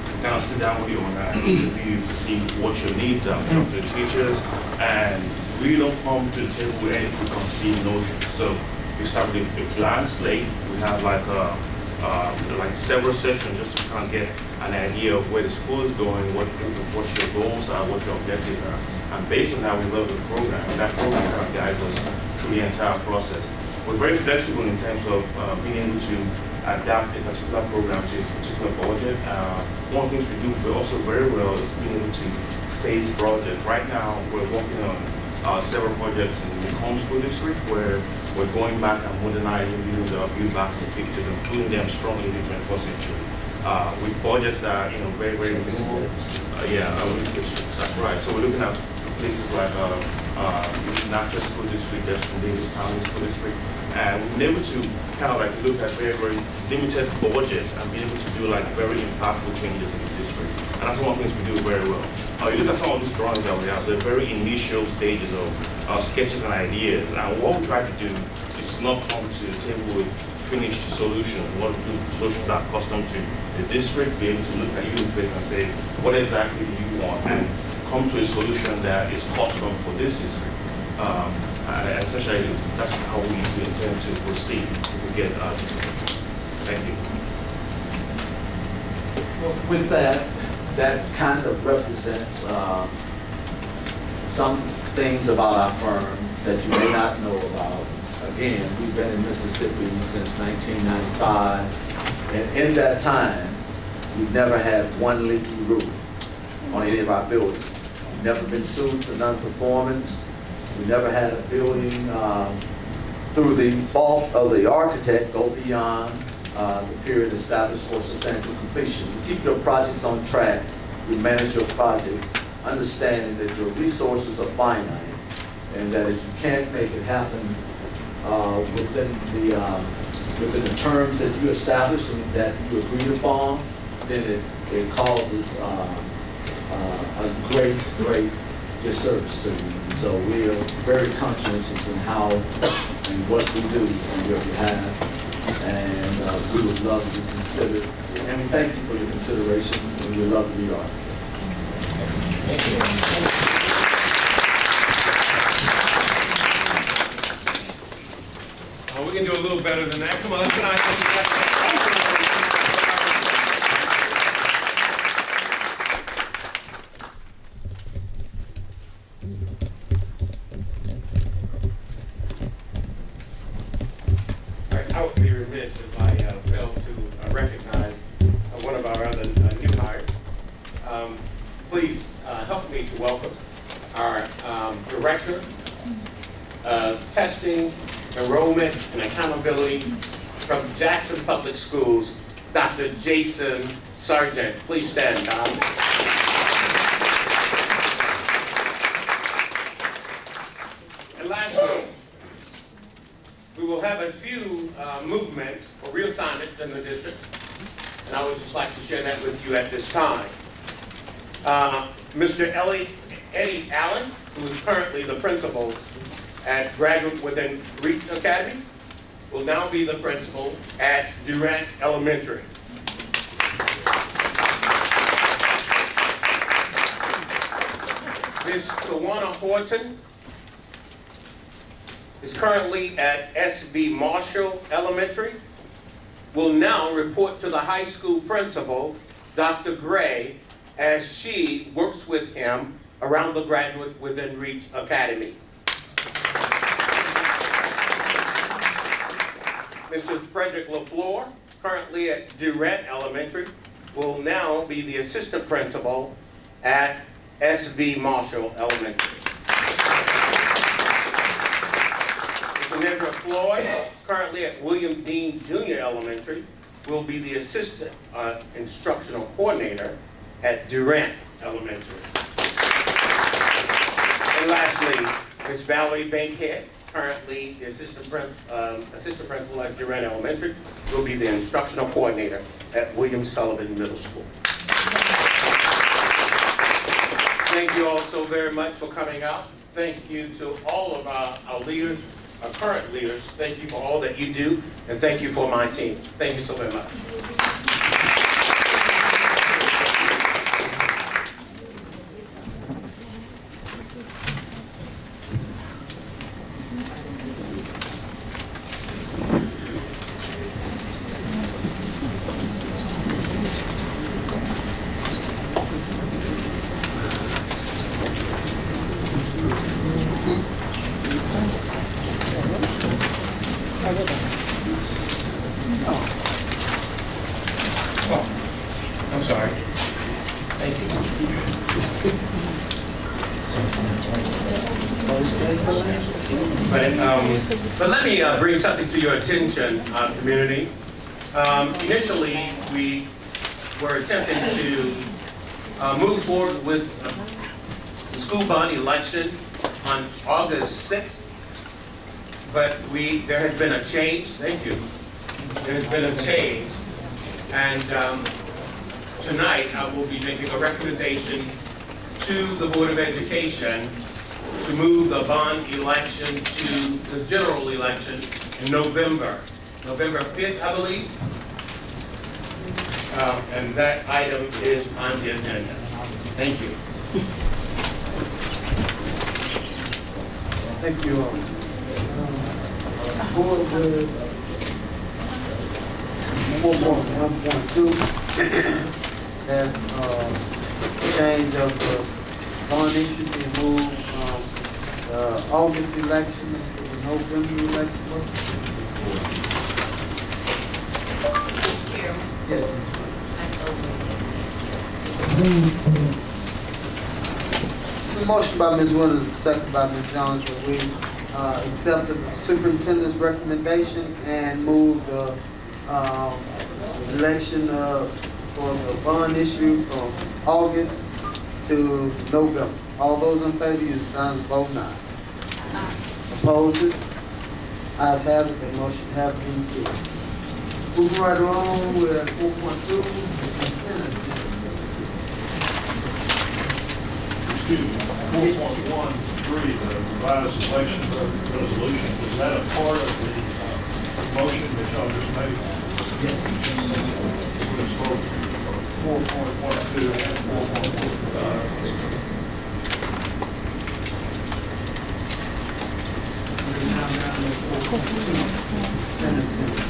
we kind of sit down with you and interview to see what your needs are, talk to the teachers, and we don't come to the table with any preconceived notions. So we start with a blank slate. We have like several sessions just to kind of get an idea of where the school is going, what your goals are, what your objectives are. And based on that, we develop a program, and that program kind of guides us through the entire process. We're very flexible in terms of being able to adapt a particular program to a particular budget. One of the things we do also very well is being able to phase projects. Right now, we're working on several projects in the Holmes School District where we're going back and modernizing buildings that were built back in the 50s and putting them strongly in the 21st century. With budgets that are, very, very minimal. That's right. So we're looking at places like Natchez School District, Jefferson Davis County School District, and we've been able to kind of look at very, very limited budgets and be able to do very impactful changes in the district. And that's one of the things we do very well. You look at some of these drawings that we have, they're very initial stages of sketches and ideas. And what we try to do is not come to the table with finished solutions. We want to do solutions that are custom to the district, be able to look at you in place and say, what exactly do you want? And come to a solution that is custom for this district. And essentially, that's how we intend to proceed if we get this. Thank you. Well, with that kind of represents some things about our firm that you may not know about. Again, we've been in Mississippi since 1995, and in that time, we've never had one leaky roof on any of our buildings. We've never been sued for non-performance. We never had a building through the fault of the architect go beyond the period established for substantial completion. You keep your projects on track. You manage your projects, understanding that your resources are finite, and that if you can't make it happen within the terms that you establish and that you agreed upon, then it causes a great disservice to you. So we are very conscientious in how and what we do on your behalf, and we would love to be considered. And we thank you for your consideration, and we would love to be your architect. We can do a little better than that. Come on, let's I would be remiss if I failed to recognize one of our other new hires. Please help me to welcome our Director of Testing, Enrollment, and Accountability from Jackson Public Schools, Dr. Jason Sargent. Please stand, Don. And lastly, we will have a few movements or reassignments in the district, and I would just like to share that with you at this time. Mr. Eddie Allen, who is currently the principal at Graduate Within Reach Academy, will now be the principal at Durant Elementary. Ms. Tawana Horton is currently at S.B. Marshall Elementary, will now report to the high school principal, Dr. Gray, as she works with him around the Graduate Within Reach Academy. Mr. Frederick LaFleur, currently at Durant Elementary, will now be the assistant principal at S.B. Marshall Elementary. Mr. Nedra Floyd, currently at William Dean Jr. Elementary, will be the assistant instructional coordinator at Durant Elementary. And lastly, Ms. Valerie Bankhead, currently the assistant principal at Durant Elementary, will be the instructional coordinator at William Sullivan Middle School. Thank you all so very much for coming out. Thank you to all of our leaders, our current leaders. Thank you for all that you do, and thank you for my team. Thank you so very much. I'm sorry. Thank you. But let me bring something to your attention, community. Initially, we were attempting to move forward with the school bond election on August 6th, but there has been a change. Thank you. There has been a change, and tonight I will be making a recommendation to the Board of Education to move the bond election to the general election in November 5th, I believe. And that item is on the agenda. Thank you. Thank you all. Board with 4.1.2, that's change of the bond issue being moved from August election to the November election. What's the Mr. Chairman, Yes, Ms. I so The motion by Ms. Winters, second by Ms. Jones, that we accept the superintendent's recommendation and move the election for the bond issue from August to November. All those in favor, use the sign of vote aye. Opposed? Ayes have it, the motion has been carried. Moving right along with 4.2, the consent agenda. Excuse me, 4.13, the revised election resolution, is that a part of the motion that y'all just made? Yes. Let's vote 4.12 and 4.15. Now down to 4.2, consent agenda.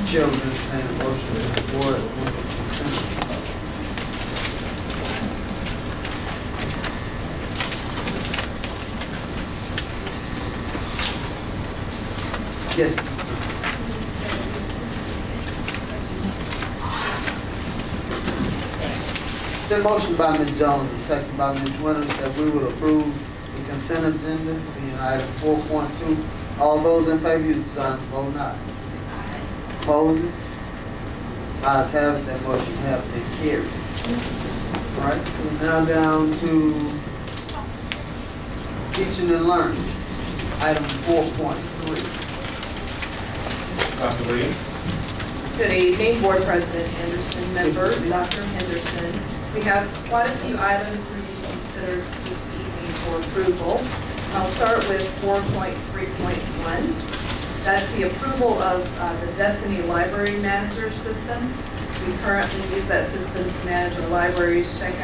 Chair will entertain a motion that the board move the consent agenda. Yes. The motion by Ms. Jones and second by Ms. Winters that we would approve the consent agenda being item 4.2. All those in favor, use the sign of vote aye. Opposed? Ayes have it, that motion has been carried. All right, we're now down to teaching and learning, item 4.3. Dr. Williams? Good evening, Board President Henderson, members, Dr. Henderson. We have quite a few items for you to consider this evening for approval. I'll start with 4.3.1. That's the approval of the Destiny Library Manager system. We currently use that system to manage our libraries, check in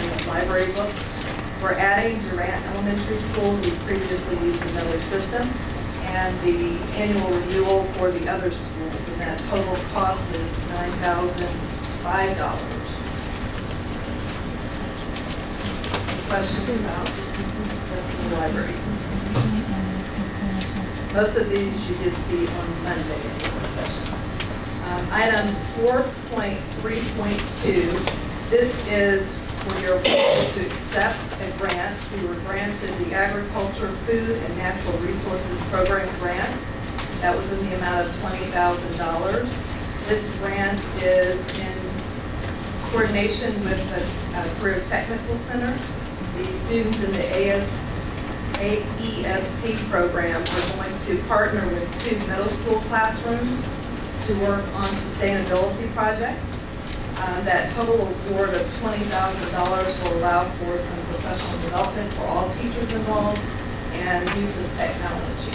with library books. We're adding Durant Elementary School. We previously used another system. And the annual renewal for the other schools, and that total cost is $9,005. Questions about this in the library system? Most of these you did see on Monday in the work session. Item 4.3.2, this is for your approval to accept a grant. We were granted the Agriculture, Food, and Natural Resources Program grant. That was in the amount of $20,000. This grant is in coordination with the Career Technical Center. The students in the AEST program are going to partner with 2 middle school classrooms to work on sustainability projects. That total award of $20,000 will allow for some professional development for all teachers involved and use of technology.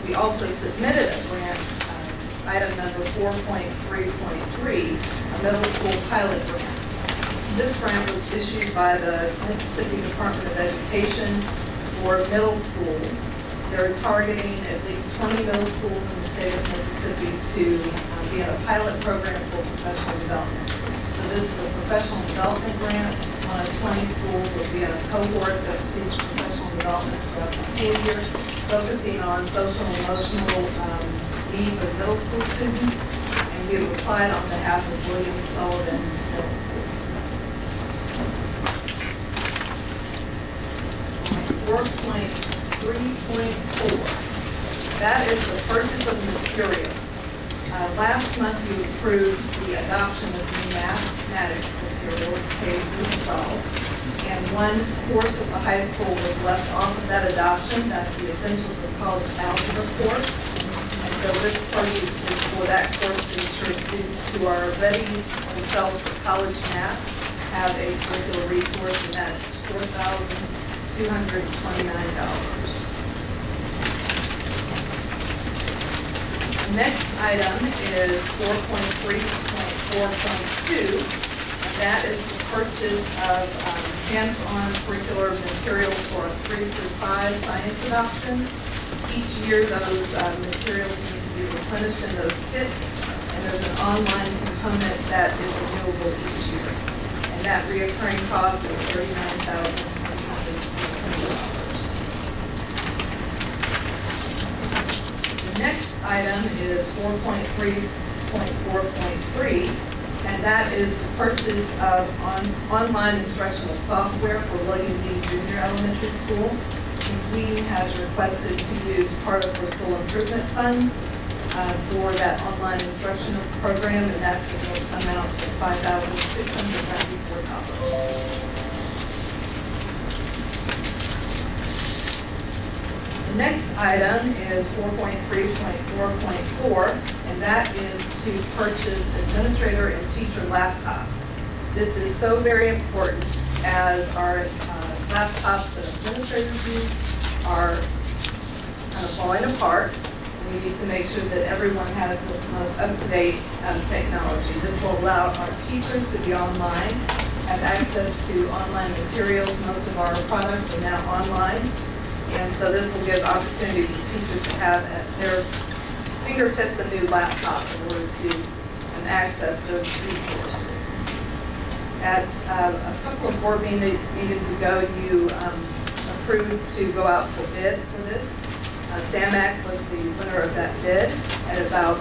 We also submitted a grant, item number 4.3.3, a middle school pilot grant. This grant was issued by the Mississippi Department of Education for middle schools. They're targeting at least 20 middle schools in the state of Mississippi to be in a pilot program for professional development. So this is a professional development grant. 20 schools will be in a cohort that receives professional development throughout the school year, focusing on social and emotional needs of middle school students and we have applied on behalf of William Sullivan Middle School. 4.3.4, that is the purchase of materials. Last month, you approved the adoption of new mathematics materials, K through 12. And one course at the high school was left off of that adoption. That's the Essentials of College Algebra course. And so this purchase is for that course to ensure students who are ready themselves for college math have a curricular resource, and that's $4,229. The next item is 4.3.4.2, and that is the purchase of hands-on curricular materials for a 3 through 5 science adoption. Each year, those materials need to be replenished in those kits, and there's an online component that is renewable each year. And that reoccurring cost is $39,160. The next item is 4.3.4.3, and that is the purchase of online instructional software for William D. Junior Elementary School. Ms. Wheaton has requested to use part of her school improvement funds for that online instructional program, and that's an amount of $5,694. The next item is 4.3.4.4, and that is to purchase administrator and teacher laptops. This is so very important, as our laptops that administrators use are kind of falling apart. We need to make sure that everyone has the most up-to-date technology. This will allow our teachers to be online, have access to online materials. Most of our products are now online. And so this will give opportunity for teachers to have at their fingertips a new laptop in order to access those resources. At a couple of board meetings ago, you approved to go out for bid for this. SAMAC was the winner of that bid at about a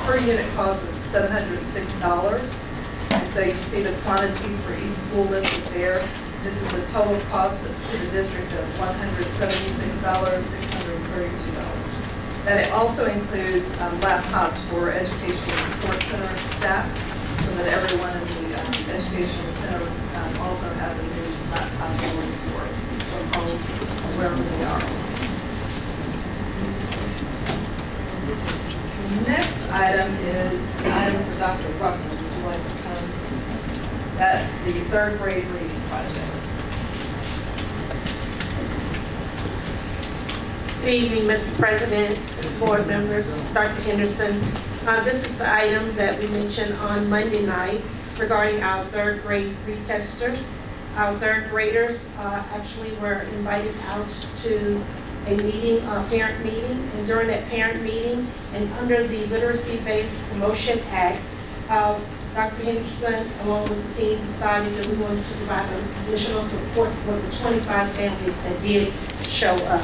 per unit cost of $706. And so you see the quantities for each school listed there. This is a total cost to the district of $176,632. That it also includes laptops for educational support center staff, so that everyone in the educational center also has a new laptop in order to work from home or wherever they are. The next item is an item for Dr. Rucker. Would you like to come? That's the third grade reading project. Good evening, Mr. President, board members, Dr. Henderson. This is the item that we mentioned on Monday night regarding our third grade retesters. Our third graders actually were invited out to a meeting, a parent meeting, and during that parent meeting, and under the Literacy-Based Promotion Act, Dr. Henderson, along with the team, decided that we wanted to provide additional support for the 25 families that did show up.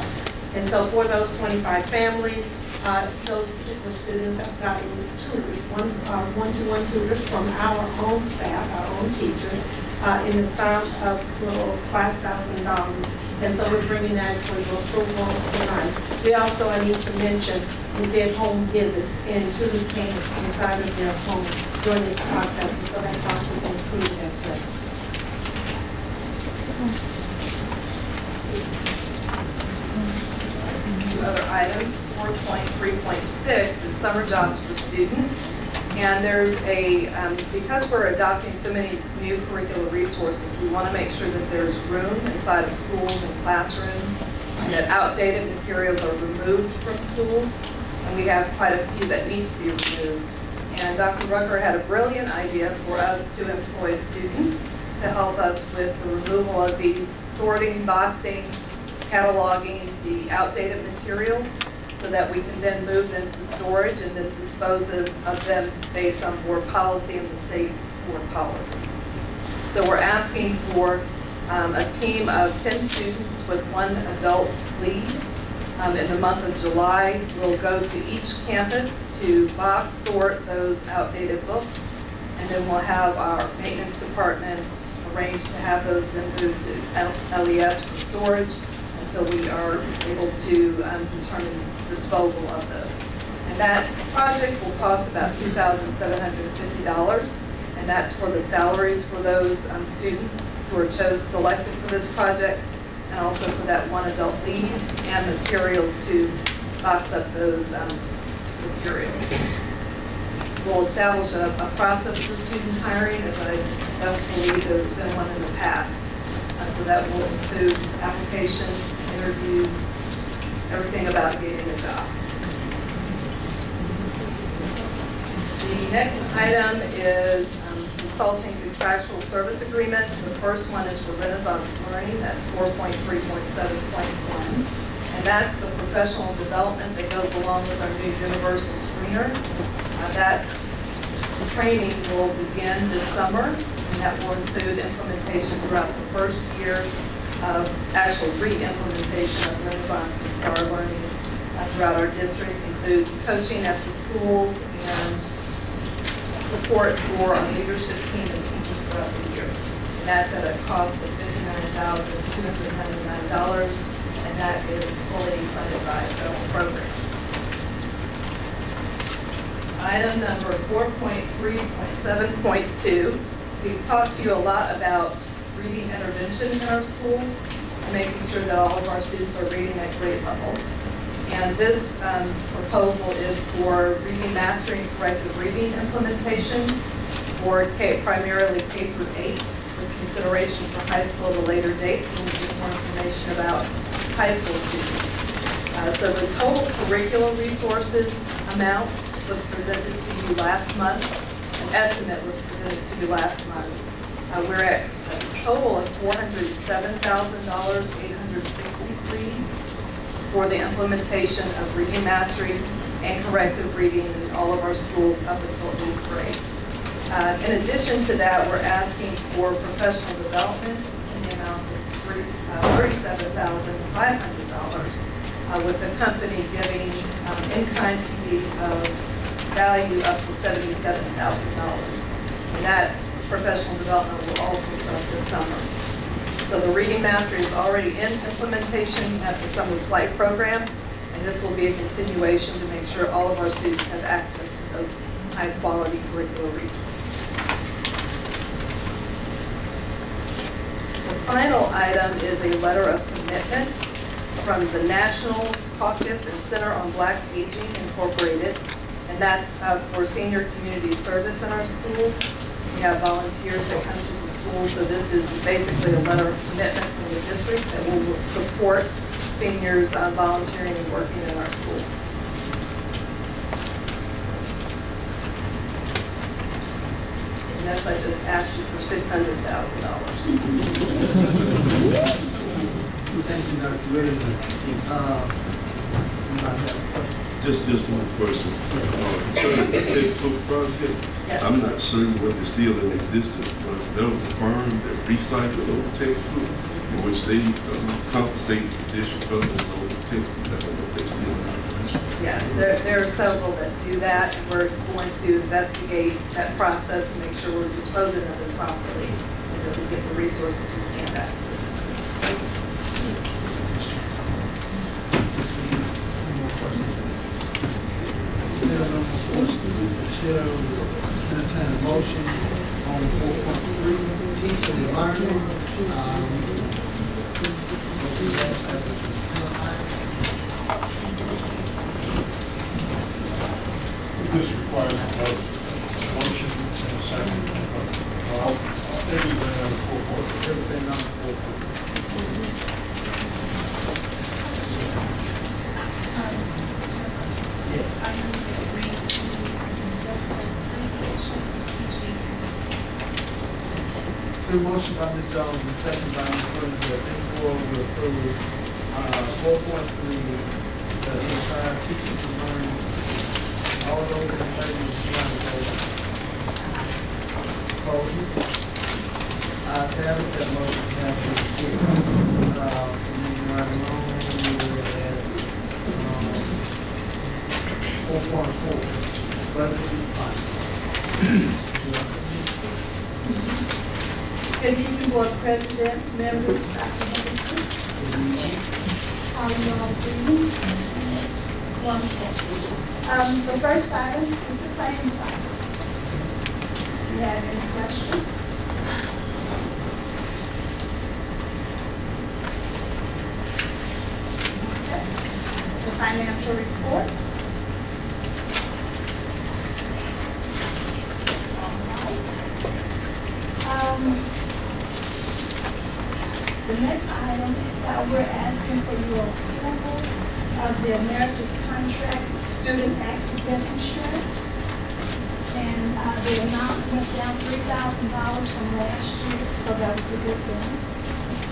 And so for those 25 families, those particular students have gotten tutors, one-to-one tutors from our own staff, our own teachers, in the sum of $5,000. And so we're bringing that for your approval tonight. We also, I need to mention, we did home visits and tutors came inside of their home during this process, and so that cost is included as well. Other items, 4.3.6 is summer jobs for students. And there's a, because we're adopting so many new curricular resources, we want to make sure that there's room inside of schools and classrooms, and that outdated materials are removed from schools. And we have quite a few that need to be removed. And Dr. Rucker had a brilliant idea for us to employ students to help us with the removal of these sorting, boxing, cataloging the outdated materials, so that we can then move them to storage and then dispose of them based on board policy and the state board policy. So we're asking for a team of 10 students with one adult lead In the month of July, we'll go to each campus to box sort those outdated books, and then we'll have our maintenance department arrange to have those then moved to LES for storage until we are able to determine disposal of those. And that project will cost about $2,750, and that's for the salaries for those students who are selected for this project, and also for that one adult lead and materials to box up those materials. We'll establish a process for student hiring, as I don't believe there's been one in the past. So that will include application, interviews, everything about getting a job. The next item is consulting contractual service agreements. The first one is for Renaissance Learning, that's 4.3.7.1. And that's the professional development that goes along with our new universal screener. That training will begin this summer, and that will include implementation throughout the first year of actual re-implementation of Renaissance and STAR Learning throughout our district. Includes coaching at the schools and support for our leadership team and teachers throughout the year. And that's at a cost of $59,299, and that is fully funded by federal programs. Item number 4.3.7.2, we've talked to you a lot about reading intervention in our schools and making sure that all of our students are reading at grade level. And this proposal is for reading mastery and corrective reading implementation for primarily K through 8, with consideration for high school at a later date. We'll get more information about high school students. So the total curricular resources amount was presented to you last month. An estimate was presented to you last month. We're at a total of $407,863 for the implementation of reading mastery and corrective reading in all of our schools up until 8th grade. In addition to that, we're asking for professional development in the amount of $37,500, with the company giving in-kind fee of value up to $77,000. And that professional development will also start this summer. So the reading mastery is already in implementation at the summer flight program, and this will be a continuation to make sure all of our students have access to those high-quality curricular resources. The final item is a letter of commitment from the National Caucus and Center on Black Aging Incorporated, and that's for senior community service in our schools. We have volunteers that come to the schools, so this is basically a letter of commitment from the district that will support seniors volunteering and working in our schools. And that's, I just asked you for $600,000. Thank you, Dr. Williams. Just one question. The textbook project, Yes. I'm not certain whether it's still in existence, but there was a firm that recycled those textbooks in which they compensate the district for those textbooks. I don't know if they still in operation. Yes, there are several that do that. We're going to investigate that process to make sure we're disposing of it properly and that we get the resources we can back to the district. Chair will entertain a motion on 4.3, teaching and learning. We'll do that as a consent item. This requires a vote, motion and a second. Everything on the 4.3. Everything on the 4.3. Yes. Been motion by Ms. Jones and second by Ms. Williams that this board will approve 4.3, the entire teaching and learning. All those in favor, sign the vote. Opposed? Ayes have it, that motion has been carried. Moving right along, we will add 4.4, budget funds. Good evening, Board President, members, Dr. Henderson. How are you all this evening? Wonderful. The first item is the claims file. Do you have any questions? Okay. The financial report. The next item that we're asking for your approval of the America's Contract Student Accident Insurance. And the amount went down $3,000 from last year, so that was a good thing.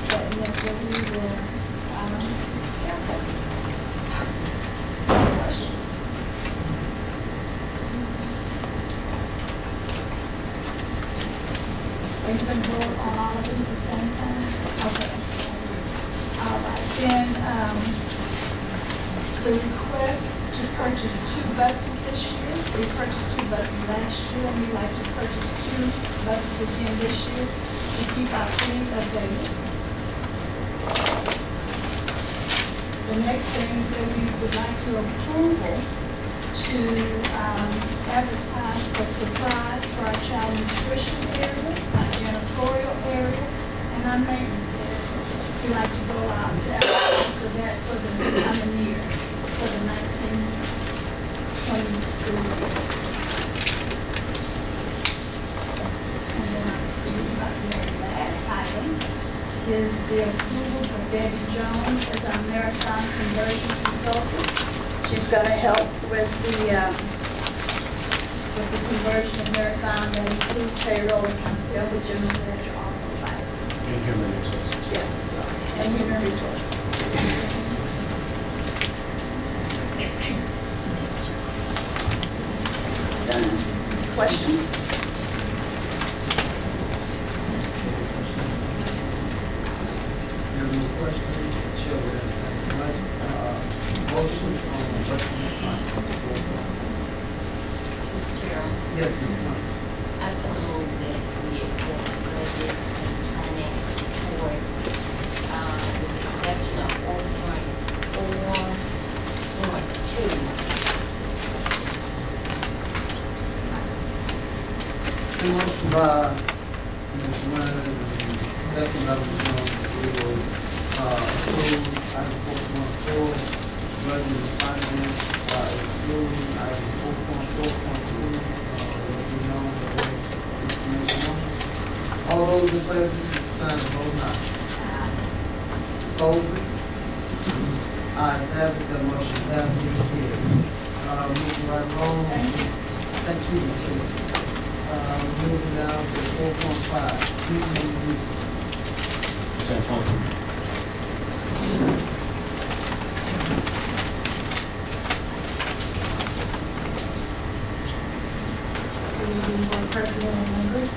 But yes, we will careful. Questions? Are you going to vote on all of them at the same time? Okay. All right, then, the request to purchase 2 buses this year. We purchased 2 buses last year, and we'd like to purchase 2 buses again this year to keep our fleet updated. The next thing is that we would like your approval to advertise for supplies for our child nutrition area, our janitorial area, and our maintenance area. We'd like to go out to advertise for that for the coming year, for the 1920 school year. And then the last item is the approval of Debbie Jones as our maritime conversion consultant. She's going to help with the conversion of maritime that includes payroll, accounts payable, general ledger, all those items. And human resources. Yeah, and human resources. Done. Questions? There are no questions, Chair will entertain motion on budget funds. Mr. Chair, Yes, Ms. Hunt. I so move that we accept the budget and finance report, with the exception of 4.4.2. The motion by Ms. Leonard and second by Ms. Jones, we will approve item 4.4, budget and finance, excluding item 4.4.2, that we know the information on. All those in favor, please sign the vote now. Opposes? Ayes have it, that motion has been carried. Moving right along. Thank you, Ms. Taylor. Moving down to 4.5, human resources. Good evening, Board President and members.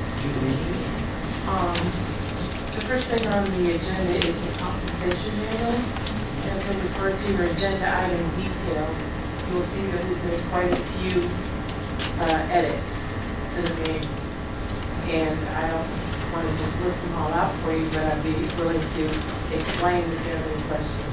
The first thing on the agenda is the compensation manual. As we refer to your agenda item detail, you will see that we've made quite a few edits to the manual. And I don't want to just list them all out for you, but I'd be willing to explain if you have any questions.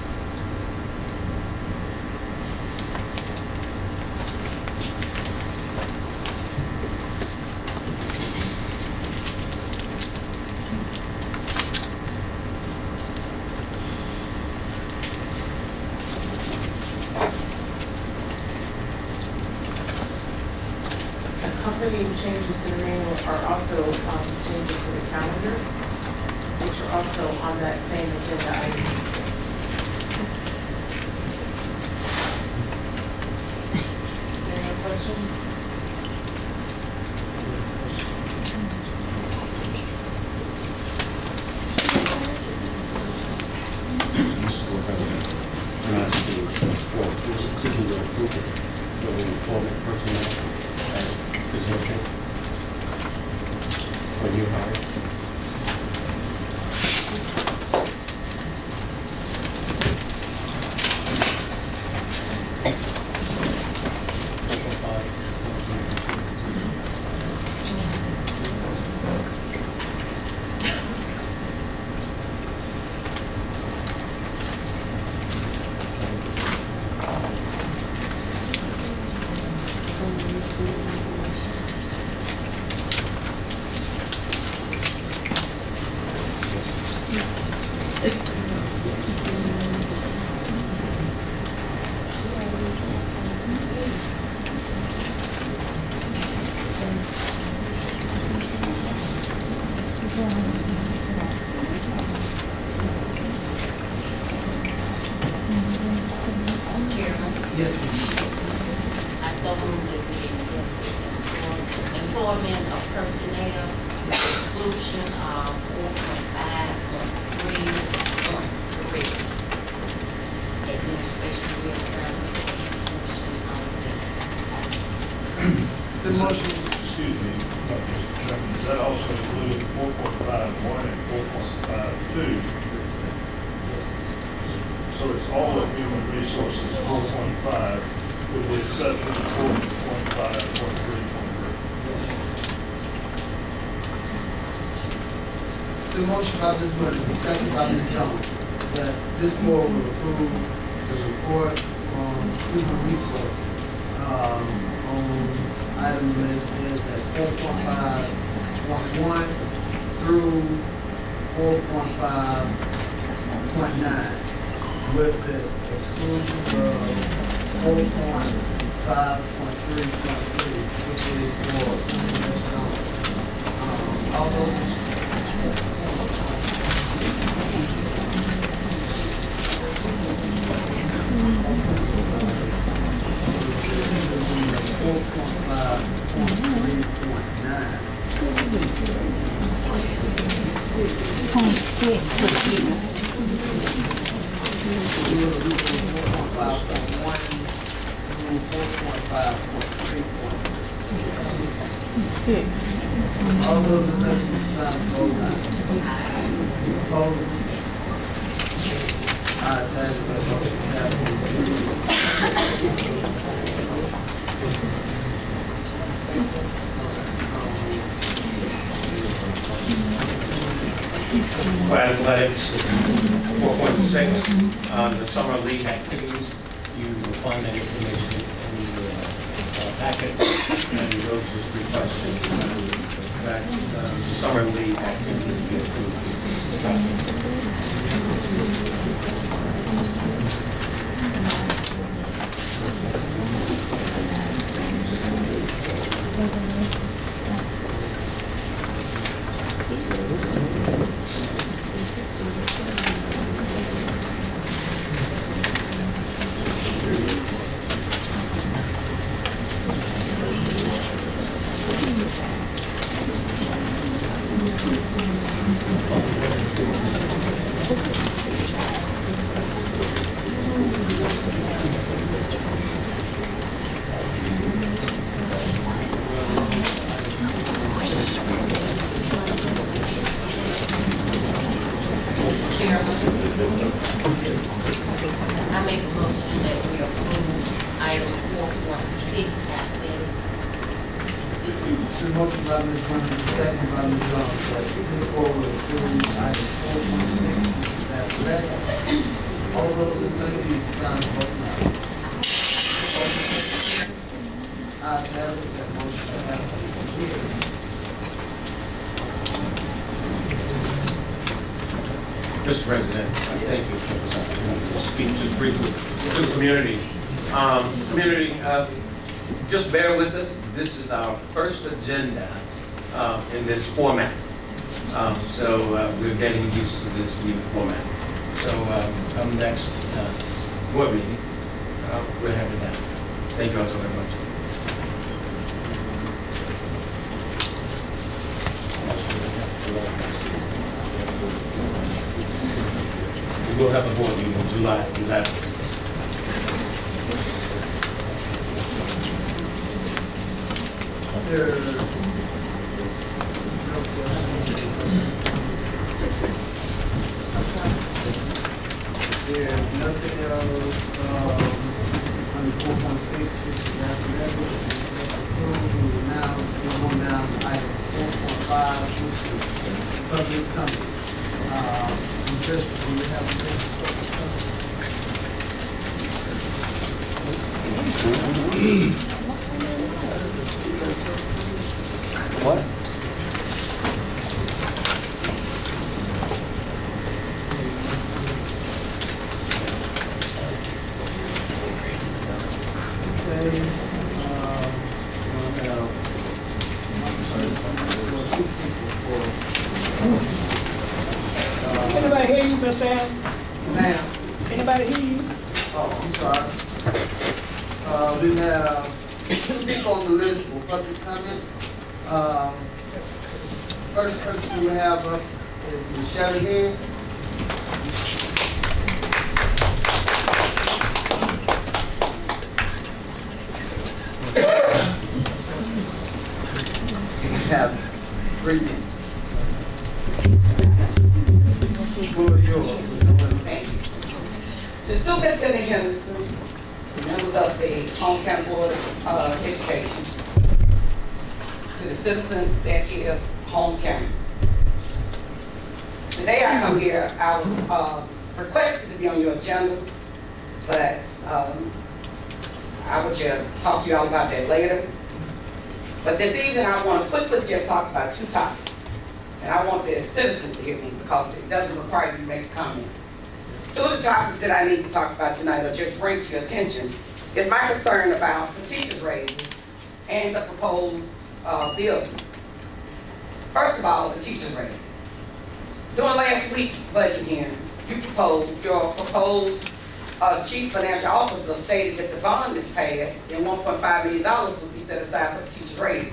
Accompanying changes to the manual are also changes to the calendar, which are also on that same agenda item. Any other questions? Mr. Board President, I'm asking for seeking your approval for the employment personnel. Is it okay? For new hire? Mr. Chairman, Yes, Ms. I so move that we accept the employment of personnel, exclusion of 4.5.3.3. Administration reassignment. The motion, Excuse me, Mr. Chairman, does that also include 4.51 and 4.52? yes. So it's all of human resources, 4.5, with the exception of 4.5.3.3. The motion by Ms. Woodard, second by Ms. Jones, that this board will approve the report from Human Resources, on item listed as 4.5.1 through 4.5.9, with the exclusion of 4.5.3.3, which is for Ms. Jones. All those 4.5.1 All those in favor, please sign the vote aye. Opposed? Ayes have it, that motion carries. For athletics, 4.6, the summer league activities, you will find that information in the packet, and those just requesting that summer league activities be approved. Chairman, I make a motion that we approve item 4.6 athletic. The motion by Ms. Woodard, second by Ms. Jones, that this board will approve item 4.6, athletic. All those in favor, please sign the vote now. Ayes have it, that motion has been carried. Mr. President, thank you for this opportunity to speak just briefly to the community. Just bear with us. This is our first agenda in this format. So we're getting used to this new format. So come next board meeting, we'll have it down. Thank you all so very much. We will have a board meeting on July 11th. There's nothing else under 4.6, which is athletic. That's approved. We will now move on down to item 4.5, which is public comment. Chris, do you have anything for public comment? What? anybody hear you, Mr. Anderson? Ma'am. Anybody hear you? Oh, I'm sorry. We have 2 people on the list for public comments. First person we have up is Michelle Head. You have 3 minutes. Floor is yours. Thank you. To Superintendent Henderson, members of the Holmes County Board of Education, to the citizens that live Holmes County. Today I come here, I was requested to be on your agenda, but I will just talk to you all about that later. But this evening I want to quickly just talk about 2 topics. And I want the citizens to hear me because it doesn't require you to make a comment. 2 of the topics that I need to talk about tonight or just bring to your attention is my concern about the teachers' raises and the proposed bill. First of all, the teachers' raises. During last week's budget hearing, your proposed chief financial officer stated that the bond is passed and $1.5 million will be set aside for the teachers' raises.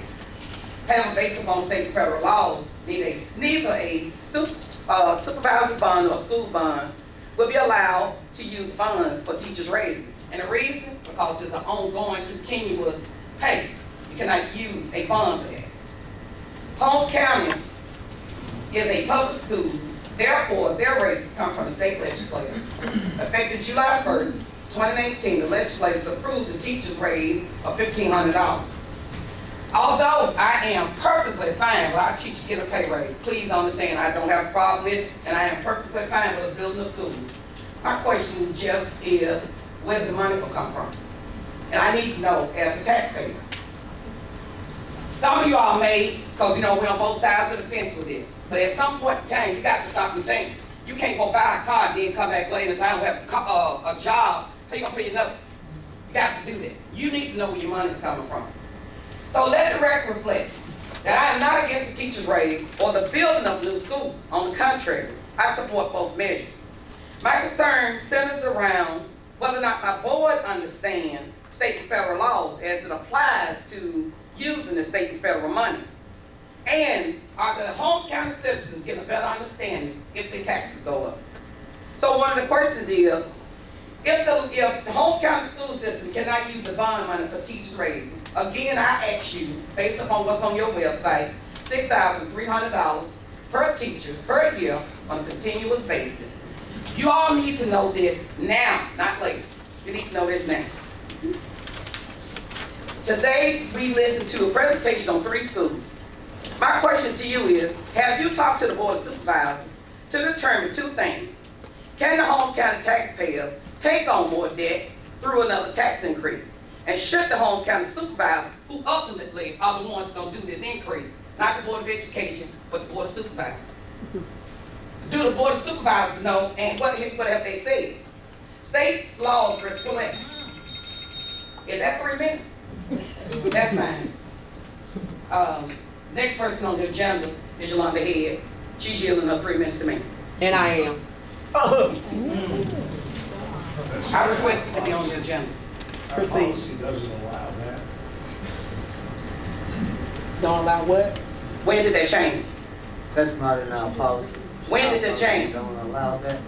However, based upon state and federal laws, neither a supervisor bond or school bond will be allowed to use funds for teachers' raises. And the reason? Because it's an ongoing, continuous pay. You cannot use a bond for that. Holmes County is a public school, therefore their raises come from the state legislature. Effective July 1st, 2018, the legislators approved the teachers' raise of $1,500. Although I am perfectly fine with our teachers getting a pay raise, please understand I don't have a problem with it, and I am perfectly fine with us building a school. My question just is, where the money will come from? And I need to know as a taxpayer. Some of you all may, because you know we're on both sides of the fence with this, but at some point in time, you got to stop and think. You can't go buy a car and then come back later and say, I don't have a job. How you going to pay your note? You got to do that. You need to know where your money's coming from. So let the record reflect that I am not against the teachers' raise or the building of a new school. On the contrary, I support both measures. My concern centers around whether or not my board understands state and federal laws as it applies to using the state and federal money. And are the Holmes County citizens getting a better understanding if their taxes go up? So one of the questions is, if the Holmes County school system cannot use the bond money for teachers' raises, again, I ask you, based upon what's on your website, $6,300 per teacher per year on a continuous basis. You all need to know this now, not later. You need to know this now. Today, we listened to a presentation on 3 schools. My question to you is, have you talked to the Board of Supervisors to determine 2 things? Can the Holmes County taxpayer take on more debt through another tax increase? And should the Holmes County supervisors, who ultimately are the ones going to do this increase, not the Board of Education, but the Board of Supervisors? Do the Board of Supervisors know, and what have they said? State's laws reflect. Is that 3 minutes? That's fine. Next person on the agenda is Yolanda Head. She's yielding her 3 minutes to me. And I am. I requested to be on the agenda. Our policy doesn't allow that. Don't allow what? When did that change? That's not in our policy. When did that change? Don't allow that.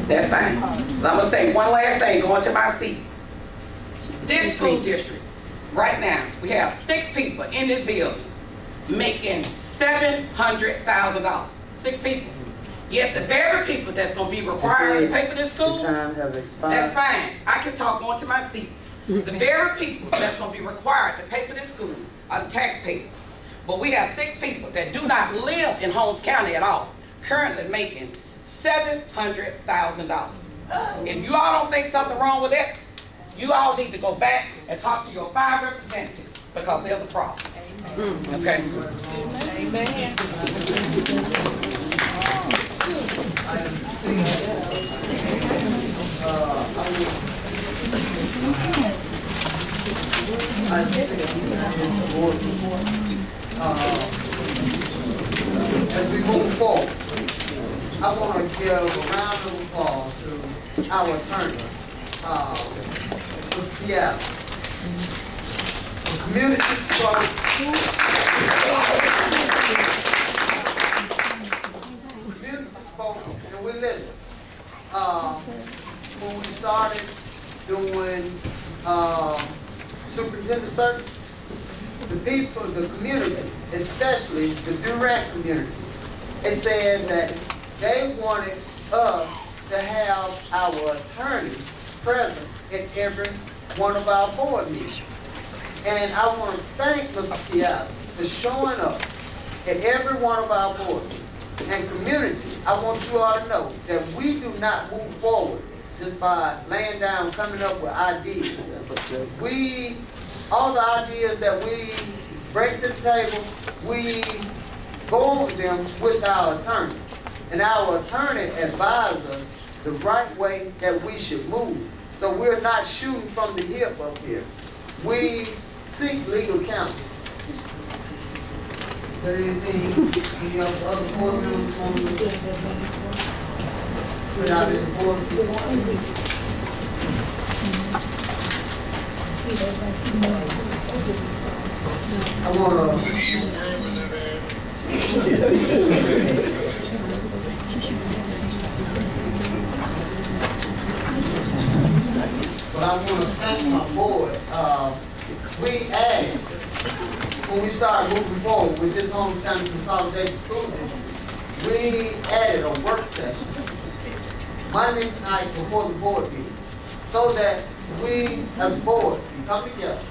That's fine. I'm gonna say one last thing, going to my seat. This school district, right now, we have 6 people in this building making $700,000. 6 people. Yet the very people that's gonna be required to pay for this school, The time have expired. that's fine. I can talk going to my seat. The very people that's gonna be required to pay for this school are the taxpayers. But we have 6 people that do not live in Holmes County at all, currently making $700,000. If you all don't think something wrong with that, you all need to go back and talk to your 5 representatives because there's a problem. Okay? Amen. Item C. Item 6 is board report. move forward, I want to give a round of applause to our attorney, Mr. Piazza. The community spoke. Community spoke, and we listened. When we started doing superintendent search, the people, the community, especially the direct community, they said that they wanted us to have our attorney present at every one of our board meetings. And I want to thank Mr. Piazza for showing up at every one of our board meetings. And community, I want you all to know that we do not move forward just by laying down, coming up with ideas. All the ideas that we bring to the table, we go over them with our attorney. And our attorney advises us the right way that we should move. So we're not shooting from the hip up here. We seek legal counsel. Is there anything any of the other board members want to put out in the board report? I want to. But I want to thank my board. We added, when we started moving forward with this Holmes County Consolidated School District, we added a work session Monday night before the board meeting, so that we as a board can come together.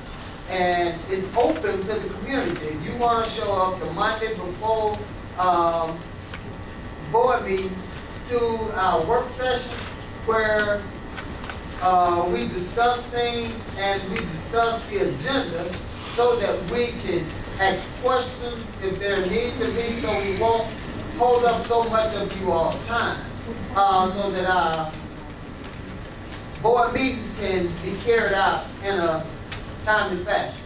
And it's open to the community. If you want to show up the Monday before board meeting to our work session where we discuss things and we discuss the agenda so that we can ask questions if there need to be, so we won't hold up so much of you all time, so that our board meetings can be carried out in a timely fashion.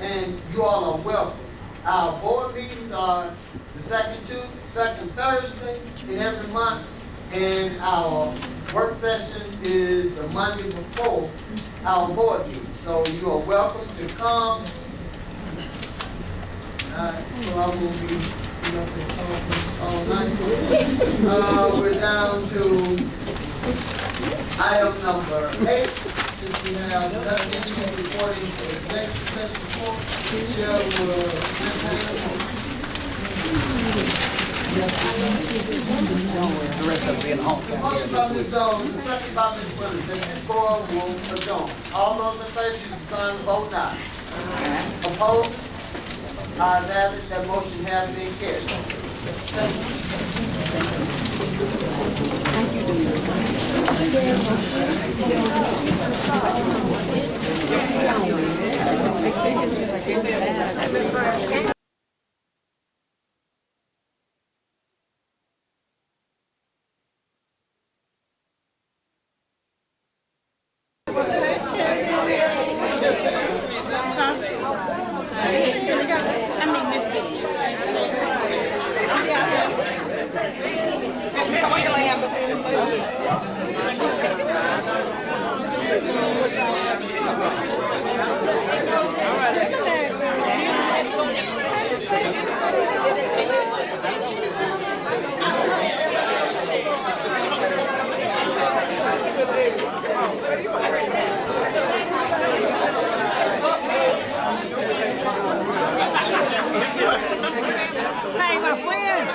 And you all are welcome. Our board meetings are the second Thursday in every month, and our work session is the Monday before our board meeting. So you are welcome to come. So I will be sitting up and talking all night. We're down to item number 8. Since we have nothing reporting for executive session for, the chair will entertain a motion. The rest of it being home. Motion by Ms. Jones, and second by Ms. Williams, that this board will adjourn. All those in favor, use the sign of vote aye. Opposed? Ayes have it, that motion has been carried. Thank you. Hey, my friend.